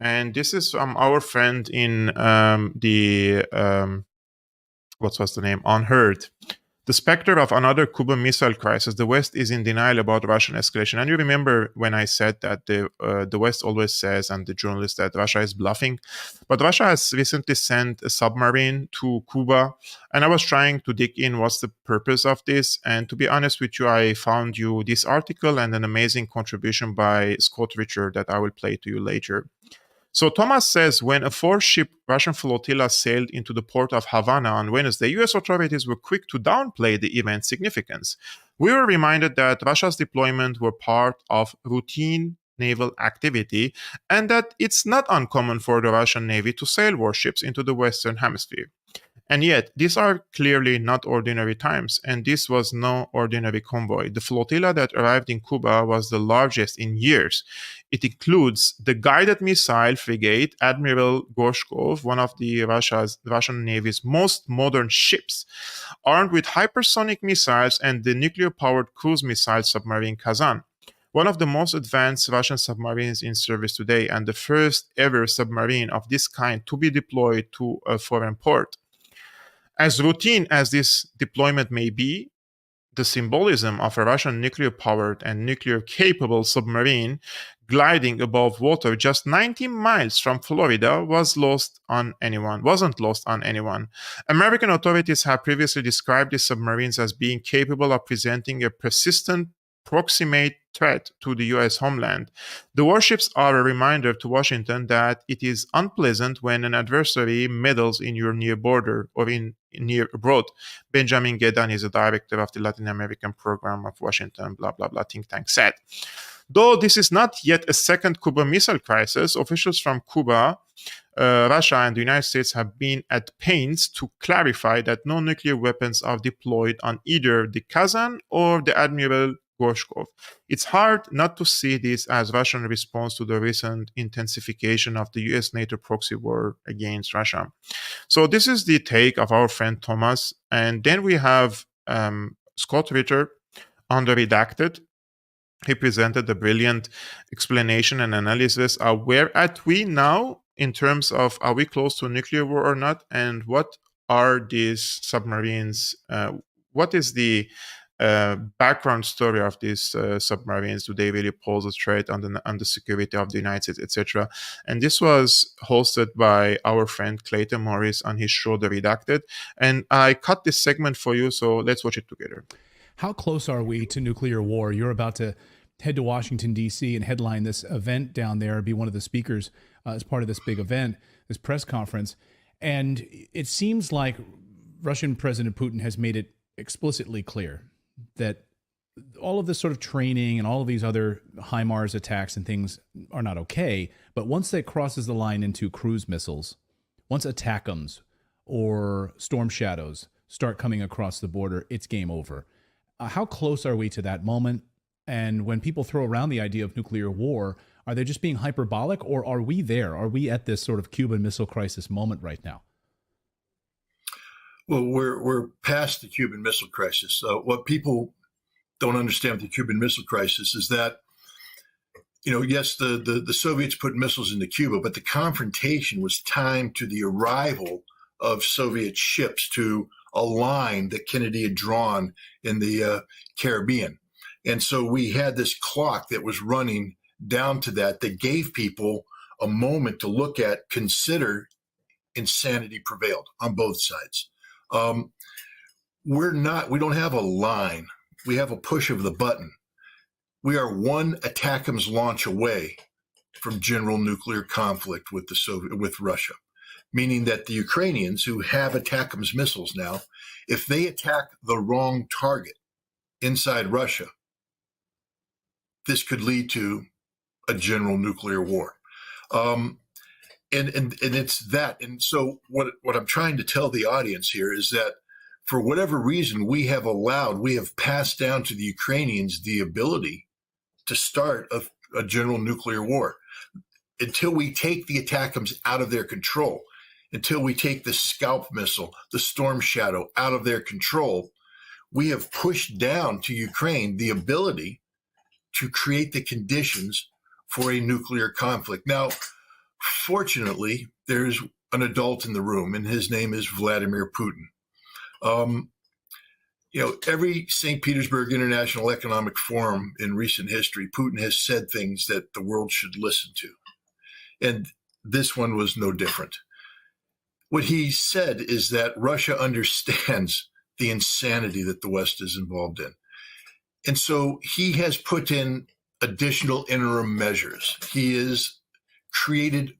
And this is our friend in what was the name? Unheard. The specter of another Cuban missile crisis, the West is in denial about Russian escalation. And you remember when I said that the West always says, and the journalists, that Russia is bluffing. But Russia has recently sent a submarine to Cuba. And I was trying to dig in what's the purpose of this. And to be honest with you, I found you this article and an amazing contribution by Scott Richard that I will play to you later. So Thomas says, when a four-ship Russian flotilla sailed into the port of Havana on Wednesday, U.S. authorities were quick to downplay the event's significance. We were reminded that Russia's deployment were part of routine naval activity, and that it's not uncommon for the Russian Navy to sail warships into the Western Hemisphere. And yet, these are clearly not ordinary times, and this was no ordinary convoy. The flotilla that arrived in Cuba was the largest in years. It includes the guided missile frigate Admiral Gorshkov, one of the Russian Navy's most modern ships, armed with hypersonic missiles, and the nuclear-powered cruise missile submarine Kazan, one of the most advanced Russian submarines in service today, and the first ever submarine of this kind to be deployed to a foreign port. As routine as this deployment may be, the symbolism of a Russian nuclear-powered and nuclear-capable submarine gliding above water just 90 miles from Florida wasn't lost on anyone. American authorities have previously described these submarines as being capable of presenting a persistent proximate threat to the US homeland. The warships are a reminder to Washington that it is unpleasant when an adversary meddles in your near border or in near abroad. Benjamin Gedan is a director of the Latin American program of Washington, blah, blah, blah, think tank said. Though this is not yet a second Cuban Missile Crisis, officials from Cuba, Russia, and the United States have been at pains to clarify that no nuclear weapons are deployed on either the Kazan or the Admiral Gorshkov. It's hard not to see this as Russian response to the recent intensification of the US-NATO proxy war against Russia. So this is the take of our friend Thomas. And then we have Scott Ritter on the redacted. He presented a brilliant explanation and analysis of where are we now in terms of are we close to a nuclear war or not, and what are these submarines, what is the background story of these submarines? Do they really pose a threat on the security of the United States, etc.? And this was hosted by our friend Clayton Morris on his show, The Redacted. And I cut this segment for you, so let's watch it together. How close are we to nuclear war? You're about to head to Washington, D.C. and headline this event down there, be one of the speakers as part of this big event, this press conference. And it seems like Russian President Putin has made it explicitly clear that all of this sort of training and all of these other HIMARS attacks and things are not okay. But once that crosses the line into cruise missiles, once ATACMS or Storm Shadows start coming across the border, it's game over. How close are we to that moment? And when people throw around the idea of nuclear war, are they just being hyperbolic, or are we there? Are we at this sort of Cuban Missile Crisis moment right now? Well, we're past the Cuban Missile Crisis. What people don't understand with the Cuban Missile Crisis is that, yes, the Soviets put missiles into Cuba, but the confrontation was timed to the arrival of Soviet ships to a line that Kennedy had drawn in the Caribbean. And so we had this clock that was running down to that gave people a moment to look at, consider insanity prevailed on both sides. We don't have a line. We have a push of the button. We are one ATACMS launch away from general nuclear conflict with with Russia, meaning that the Ukrainians who have ATACMS missiles now, if they attack the wrong target inside Russia, this could lead to a general nuclear war. And it's that. And so what I'm trying to tell the audience here is that for whatever reason, we have passed down to the Ukrainians the ability to start a general nuclear war. Until we take the ATACMS out of their control, until we take the Scalp missile, the Storm Shadow out of their control, we have pushed down to Ukraine the ability to create the conditions for a nuclear conflict. Now, fortunately, there's an adult in the room, and his name is Vladimir Putin. Every St. Petersburg International Economic Forum in recent history, Putin has said things that the world should listen to. And this one was no different. What he said is that Russia understands the insanity that the West is involved in. And so he has put in additional interim measures. He has created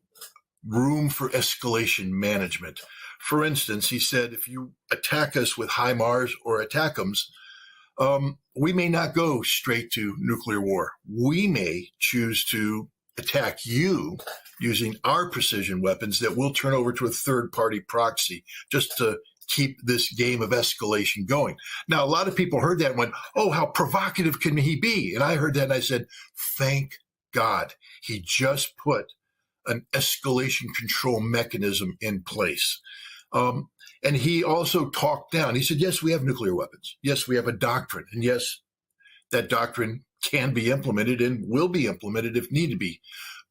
room for escalation management. For instance, he said, if you attack us with HIMARS or ATACMS, we may not go straight to nuclear war. We may choose to attack you using our precision weapons that we'll turn over to a third-party proxy just to keep this game of escalation going. Now, a lot of people heard that and went, oh, how provocative can he be? And I heard that and I said, thank God he just put an escalation control mechanism in place. And he also talked down. He said, yes, we have nuclear weapons. Yes, we have a doctrine. And yes, that doctrine can be implemented and will be implemented if need to be.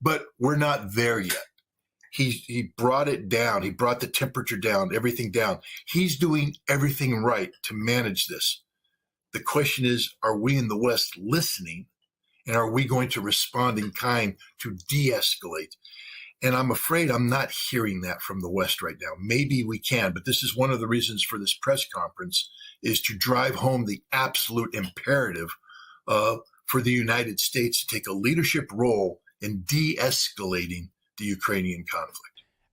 But we're not there yet. He brought it down. He brought the temperature down, everything down. He's doing everything right to manage this. The question is, are we in the West listening? And are we going to respond in kind to de-escalate? And I'm afraid I'm not hearing that from the West right now. Maybe we can, but this is one of the reasons for this press conference, is to drive home the absolute imperative for the United States to take a leadership role in de-escalating the Ukrainian conflict?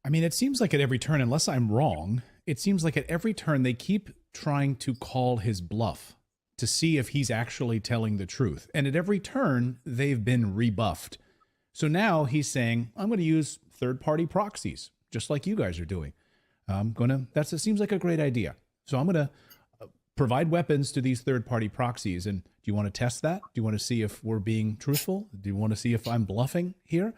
I mean, it seems like at every turn, unless I'm wrong, it seems like at every turn they keep trying to call his bluff to see if he's actually telling the truth. And at every turn, they've been rebuffed. So now he's saying, I'm going to use third-party proxies, just like you guys are doing. It seems like a great idea. So I'm going to provide weapons to these third-party proxies. And do you want to test that? Do you want to see if we're being truthful? Do you want to see if I'm bluffing here?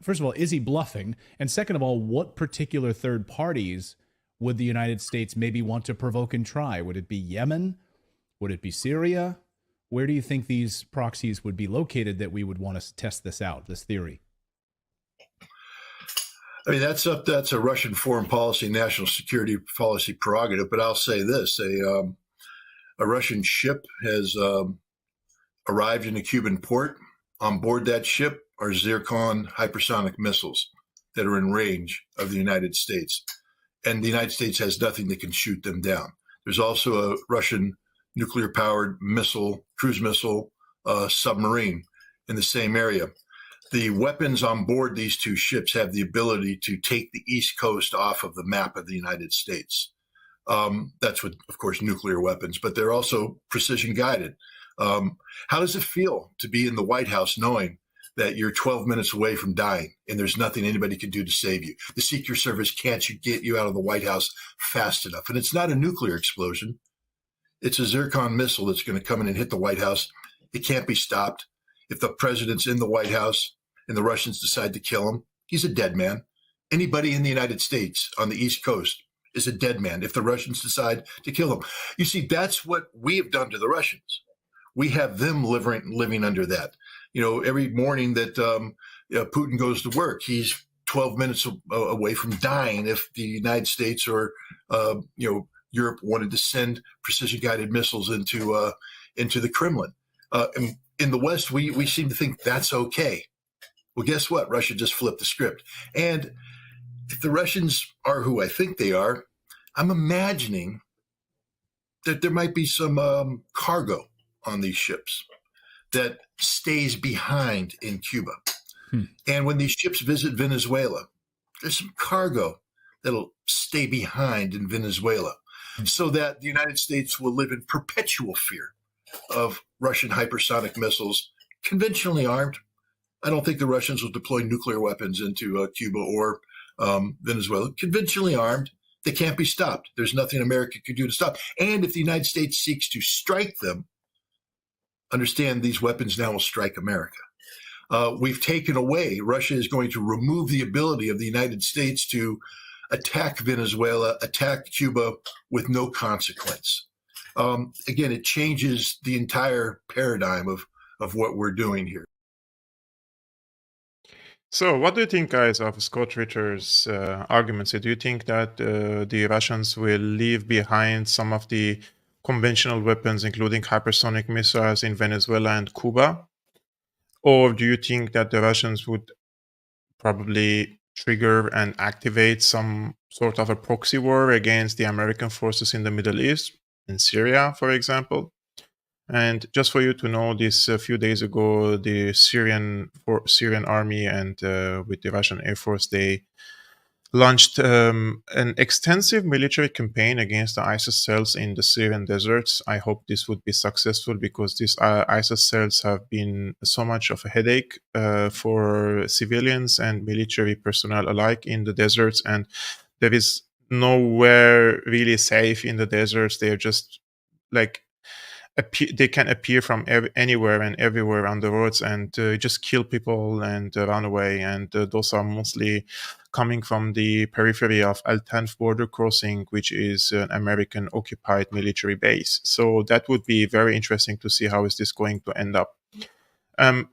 First of all, is he bluffing? And second of all, what particular third parties would the United States maybe want to provoke and try? Would it be Yemen? Would it be Syria? Where do you think these proxies would be located that we would want to test this out, this theory? I mean, that's a Russian foreign policy, national security policy prerogative. But I'll say this: a Russian ship has arrived in a Cuban port. On board that ship are Zircon hypersonic missiles that are in range of the United States, and the United States has nothing that can shoot them down. There's also a Russian nuclear-powered cruise missile submarine in the same area. The weapons on board these two ships have the ability to take the East Coast off of the map of the United States. That's with, of course, nuclear weapons, but they're also precision guided. How does it feel to be in the White House knowing that you're 12 minutes away from dying and there's nothing anybody can do to save you? The Secret Service can't get you out of the White House fast enough. And it's not a nuclear explosion. It's a Zircon missile that's going to come in and hit the White House. It can't be stopped. If the president's in the White House and the Russians decide to kill him, he's a dead man. Anybody in the United States on the East Coast is a dead man if the Russians decide to kill him. You see, that's what we have done to the Russians. We have them living under that. You know, every morning that Putin goes to work, he's 12 minutes away from dying if the United States or, Europe wanted to send precision-guided missiles into the Kremlin. And in the West, we seem to think that's okay. Well, guess what? Russia just flipped the script. And if the Russians are who I think they are, I'm imagining that there might be some cargo on these ships that stays behind in Cuba. And when these ships visit Venezuela, there's some cargo that'll stay behind in Venezuela so that the United States will live in perpetual fear of Russian hypersonic missiles, conventionally armed. I don't think the Russians will deploy nuclear weapons into Cuba or Venezuela. Conventionally armed, they can't be stopped. There's nothing America could do to stop. And if the United States seeks to strike them, understand these weapons now will strike America. We've taken away, Russia is going to remove the ability of the United States to attack Venezuela, attack Cuba with no consequence. Again, it changes the entire paradigm of what we're doing here. So, what do you think, guys, of Scott Ritter's arguments? Do you think that the Russians will leave behind some of the conventional weapons, including hypersonic missiles in Venezuela and Cuba? Or do you think that the Russians would probably trigger and activate some sort of a proxy war against the American forces in the Middle East, in Syria, for example? And just for you to know, this a few days ago, the Syrian army and with the Russian Air Force, they launched an extensive military campaign against the ISIS cells in the Syrian deserts. I hope this would be successful because these ISIS cells have been so much of a headache for civilians and military personnel alike in the deserts, and there is nowhere really safe in the deserts. They are just like they can appear from anywhere and everywhere on the roads and just kill people and run away. And those are mostly coming from the periphery of Al Tanf border crossing, which is an American occupied military base. So that would be very interesting to see how is this going to end up.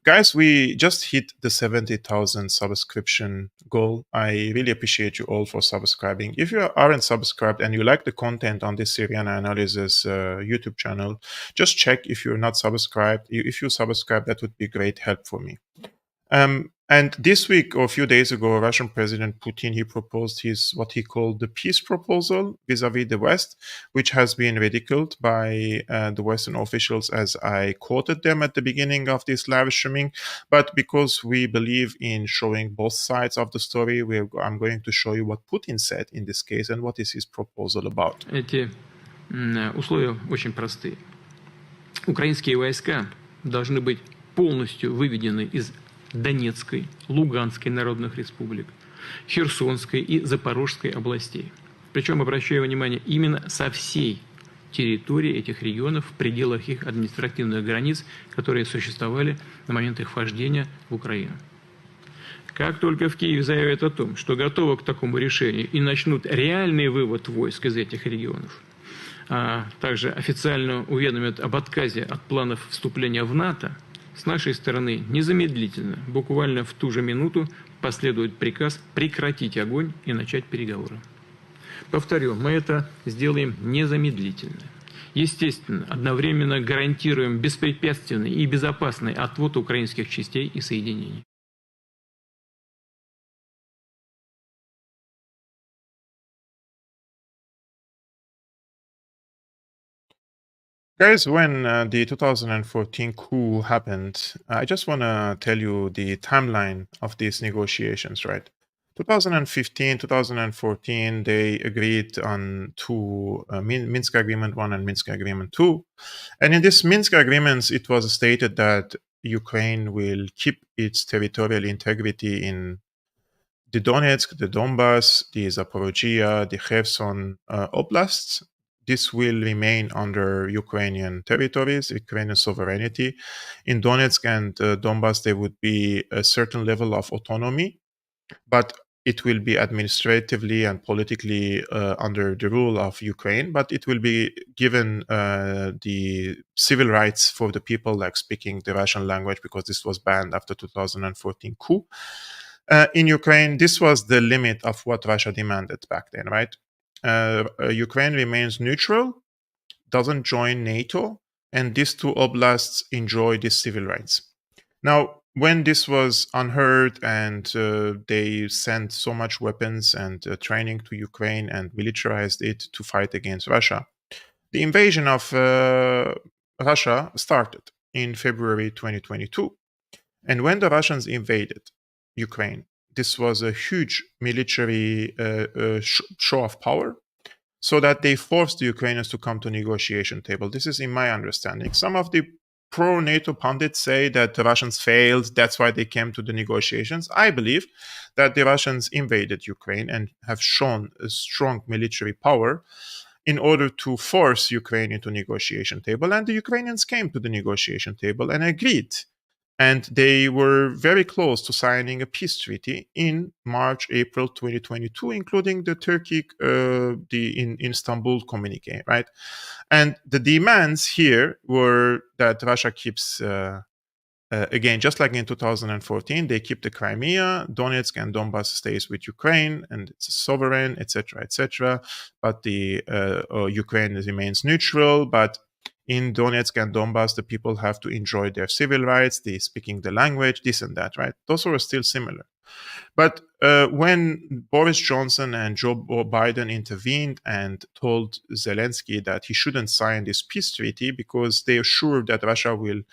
Guys, we just hit the 70,000 subscription goal. I really appreciate you all for subscribing. If you aren't subscribed and you like the content on this Syriana Analysis YouTube channel, just check if you're not subscribed. If you subscribe, that would be great help for me. And this week or a few days ago, Russian President Putin, he proposed what he called the peace proposal vis-a-vis the West, which has been ridiculed by the Western officials, as I quoted them at the beginning of this live streaming. But because we believe in showing both sides of the story, I'm going to show you what Putin said in this case and what is his proposal about. Эти условия очень простые. Украинские войска должны быть полностью выведены из Донецкой, Луганской народных республик, Херсонской и Запорожской областей. Причем, обращаю внимание, именно со всей территории этих регионов в пределах их административных границ, которые существовали на момент их вхождения в Украину. Как только в Киеве заявят о том, что готовы к такому решению и начнут реальный вывод войск из этих регионов, а также официально уведомят об отказе от планов вступления в НАТО, с нашей стороны незамедлительно, буквально в ту же минуту, последует приказ прекратить огонь и начать переговоры. Повторю, мы это сделаем незамедлительно. Естественно, одновременно гарантируем беспрепятственный и безопасный отвод украинских частей и соединений. Guys, when the 2014 coup happened, I just want to tell you the timeline of these negotiations, right? 2015, 2014, they agreed on two Minsk Agreement 1 and Minsk Agreement 2. And in these Minsk agreements, it was stated that Ukraine will keep its territorial integrity in the Donetsk, the Donbas, the Zaporozhye, the Kherson oblasts. This will remain under Ukrainian territories, Ukrainian sovereignty. In Donetsk and Donbas, there would be a certain level of autonomy, but it will be administratively and politically under the rule of Ukraine, but it will be given the civil rights for the people, like speaking the Russian language, because this was banned after 2014 coup. In Ukraine, this was the limit of what Russia demanded back then, right? Ukraine remains neutral, doesn't join NATO, and these two oblasts enjoy these civil rights. Now, when this was unheard and they sent so much weapons and training to Ukraine and militarized it to fight against Russia, the invasion of Russia started in February 2022. And when the Russians invaded Ukraine, this was a huge military show of power, so that they forced the Ukrainians to come to negotiation table. This is in my understanding. Some of the pro-NATO pundits say that the Russians failed, that's why they came to the negotiations. I believe that the Russians invaded Ukraine and have shown a strong military power in order to force Ukraine into negotiation table. And the Ukrainians came to the negotiation table and agreed. And they were very close to signing a peace treaty in March, April 2022, including the Turkey, in Istanbul communique, right? And the demands here were that Russia keeps, again, just like in 2014, they keep the Crimea, Donetsk and Donbas stays with Ukraine, and it's sovereign, etc., etc. But the Ukraine remains neutral, but in Donetsk and Donbas, the people have to enjoy their civil rights, they speaking the language, this and that, right? Those were still similar. But when Boris Johnson and Joe Biden intervened and told Zelensky that he shouldn't sign this peace treaty because they are sure that Russia will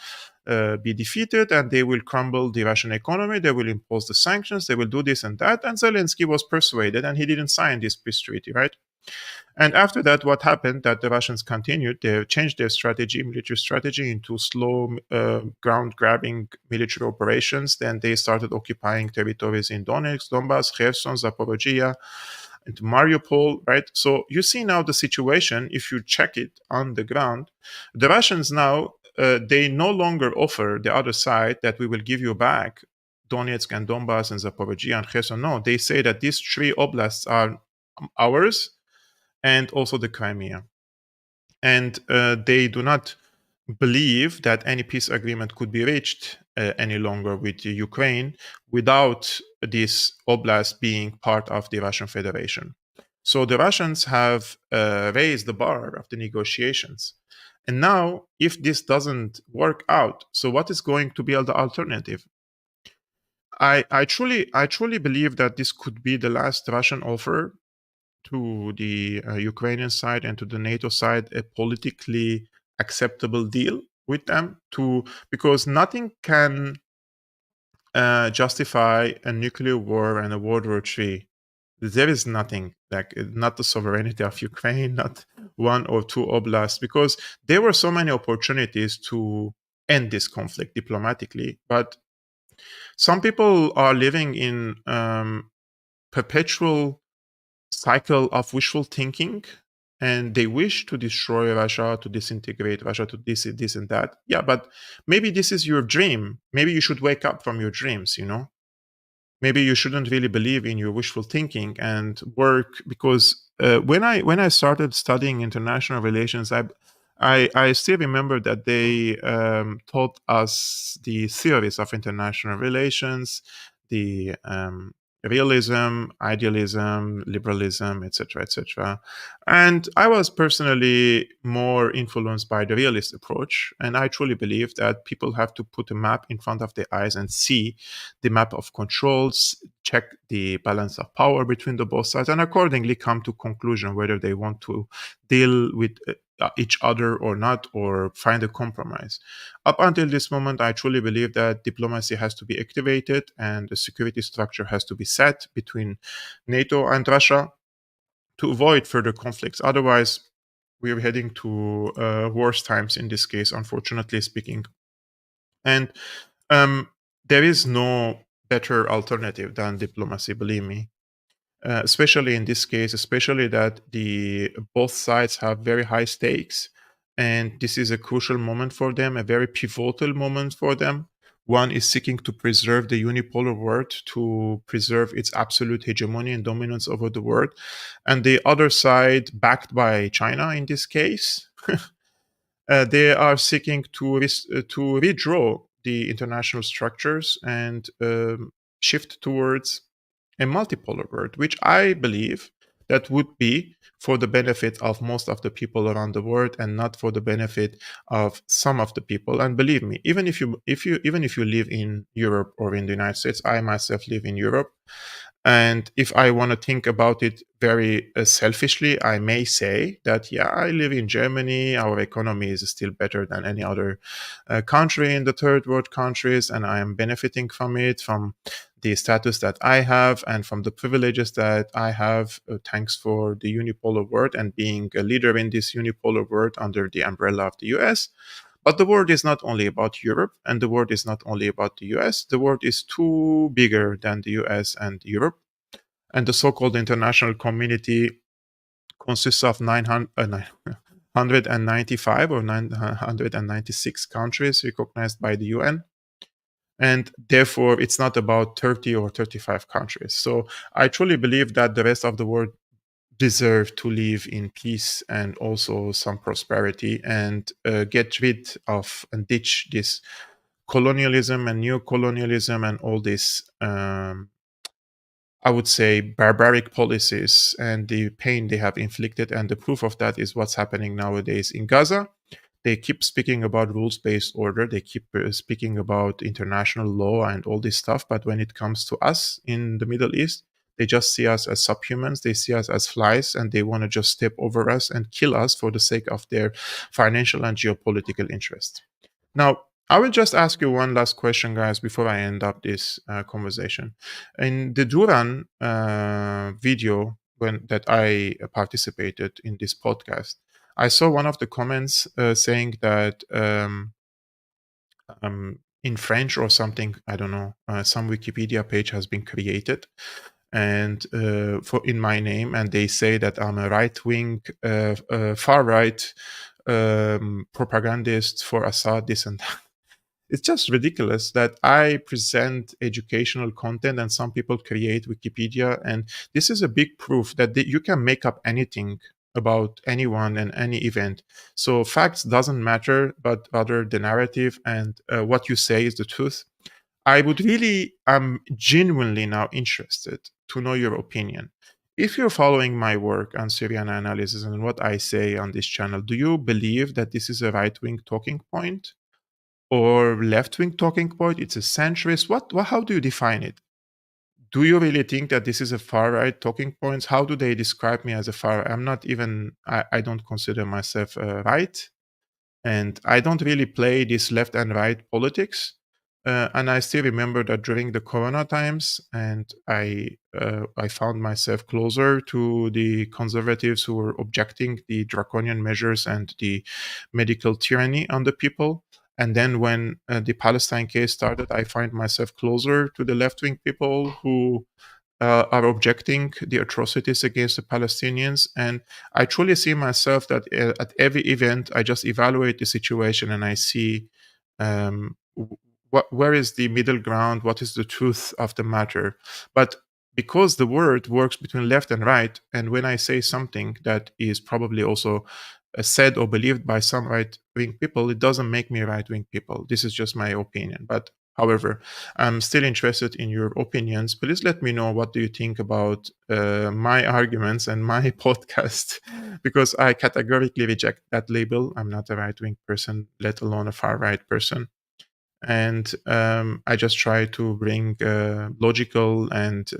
be defeated and they will crumble the Russian economy, they will impose the sanctions, they will do this and that, and Zelensky was persuaded and he didn't sign this peace treaty, right? And after that, what happened that the Russians continued, they changed their strategy, military strategy, into slow ground-grabbing military operations. Then they started occupying territories in Donetsk, Donbas, Kherson, Zaporozhye, and Mariupol, right? So you see now the situation, if you check it on the ground, the Russians now, they no longer offer the other side that we will give you back Donetsk and Donbas and Zaporozhye and Kherson. No, they say that these three oblasts are ours, and also the Crimea. And they do not believe that any peace agreement could be reached any longer with Ukraine without this oblast being part of the Russian Federation. So the Russians have raised the bar of the negotiations. And now, if this doesn't work out, so what is going to be the alternative? I truly believe that this could be the last Russian offer to the Ukrainian side and to the NATO side, a politically acceptable deal with them, because nothing can justify a nuclear war and a World War III. There is nothing, like not the sovereignty of Ukraine, not one or two oblasts, because there were so many opportunities to end this conflict diplomatically. But some people are living in perpetual cycle of wishful thinking, and they wish to destroy Russia, to disintegrate Russia, to this and that. Yeah, but maybe this is your dream. Maybe you should wake up from your dreams, maybe you shouldn't really believe in your wishful thinking and work, because when I started studying international relations, I still remember that they taught us the theories of international relations, the realism, idealism, liberalism, etc., etc. And I was personally more influenced by the realist approach, and I truly believe that people have to put a map in front of their eyes and see the map of controls, check the balance of power between the both sides, and accordingly come to conclusion whether they want to deal with each other or not, or find a compromise. Up until this moment, I truly believe that diplomacy has to be activated and the security structure has to be set between NATO and Russia to avoid further conflicts. Otherwise, we're heading to worse times in this case, unfortunately speaking. And there is no better alternative than diplomacy, believe me. Especially in this case, especially that the both sides have very high stakes, and this is a crucial moment for them, a very pivotal moment for them. One is seeking to preserve the unipolar world, to preserve its absolute hegemony and dominance over the world, and the other side, backed by China in this case, they are seeking to redraw the international structures and shift towards a multipolar world, which I believe that would be for the benefit of most of the people around the world and not for the benefit of some of the people. And believe me, even if you live in Europe or in the United States, I myself live in Europe. And if I want to think about it very selfishly, I may say that, yeah, I live in Germany. Our economy is still better than any other country in the third world countries, and I am benefiting from it, from the status that I have and from the privileges that I have, thanks for the unipolar world and being a leader in this unipolar world under the umbrella of the US. But the world is not only about Europe, and the world is not only about the US. The world is too bigger than the US and Europe. And the so-called international community consists of 995 or 996 countries recognized by the UN. And therefore, it's not about 30 or 35 countries. So I truly believe that the rest of the world deserve to live in peace and also some prosperity, and get rid of and ditch this colonialism and neo-colonialism and all this, I would say, barbaric policies and the pain they have inflicted. And the proof of that is what's happening nowadays in Gaza. They keep speaking about rules-based order. They keep speaking about international law and all this stuff. But when it comes to us in the Middle East, they just see us as subhumans. They see us as flies, and they want to just step over us and kill us for the sake of their financial and geopolitical interests. Now, I will just ask you one last question, guys, before I end up this conversation. In the Duran video that I participated in this podcast, I saw one of the comments saying that in French or something, I don't know, some Wikipedia page has been created, and for in my name, and they say that I'm a right-wing, far-right propagandist for Assad, this and that. It's just ridiculous that I present educational content and some people create Wikipedia. And this is a big proof that you can make up anything about anyone and any event. So facts doesn't matter, but rather the narrative and what you say is the truth. I'm genuinely now interested to know your opinion. If you're following my work on Syriana Analysis and what I say on this channel, do you believe that this is a right-wing talking point? or left-wing talking point? It's a centrist. How do you define it? Do you really think that this is a far-right talking point? How do they describe me as a far? I'm not even, I don't consider myself right. And I don't really play this left and right politics. And I still remember that during the Corona times, and I found myself closer to the conservatives who were objecting the draconian measures and the medical tyranny on the people. And then when the Palestine case started, I find myself closer to the left-wing people who are objecting the atrocities against the Palestinians. And I truly see myself that at every event, I just evaluate the situation and I see where is the middle ground, what is the truth of the matter. But because the word works between left and right, and when I say something that is probably also said or believed by some right-wing people, it doesn't make me right-wing people. This is just my opinion. But however, I'm still interested in your opinions. Please let me know what do you think about my arguments and my podcast, because I categorically reject that label. I'm not a right-wing person, let alone a far-right person. And I just try to bring logical and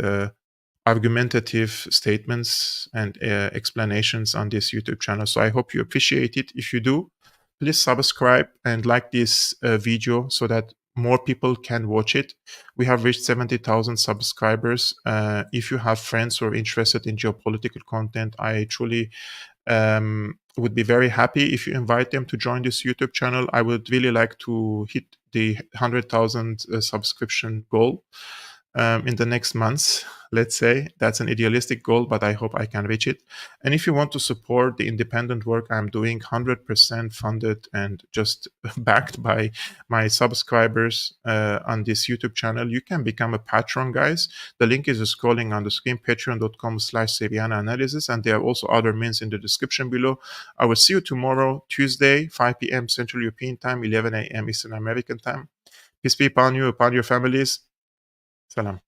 argumentative statements and explanations on this YouTube channel. So I hope you appreciate it. If you do, please subscribe and like this video so that more people can watch it. We have reached 70,000 subscribers. If you have friends who are interested in geopolitical content, I truly would be very happy if you invite them to join this YouTube channel. I would really like to hit the 100,000 subscription goal in the next months. Let's say that's an idealistic goal, but I hope I can reach it. And if you want to support the independent work I'm doing, 100% funded and just backed by my subscribers on this YouTube channel, you can become a patron, guys. The link is scrolling on the screen, patreon.com/Syriana Analysis, and there are also other means in the description below. I will see you tomorrow, Tuesday, 5 p.m. Central European Time, 11 a.m. Eastern American Time. Peace be upon you, upon your families. Salam.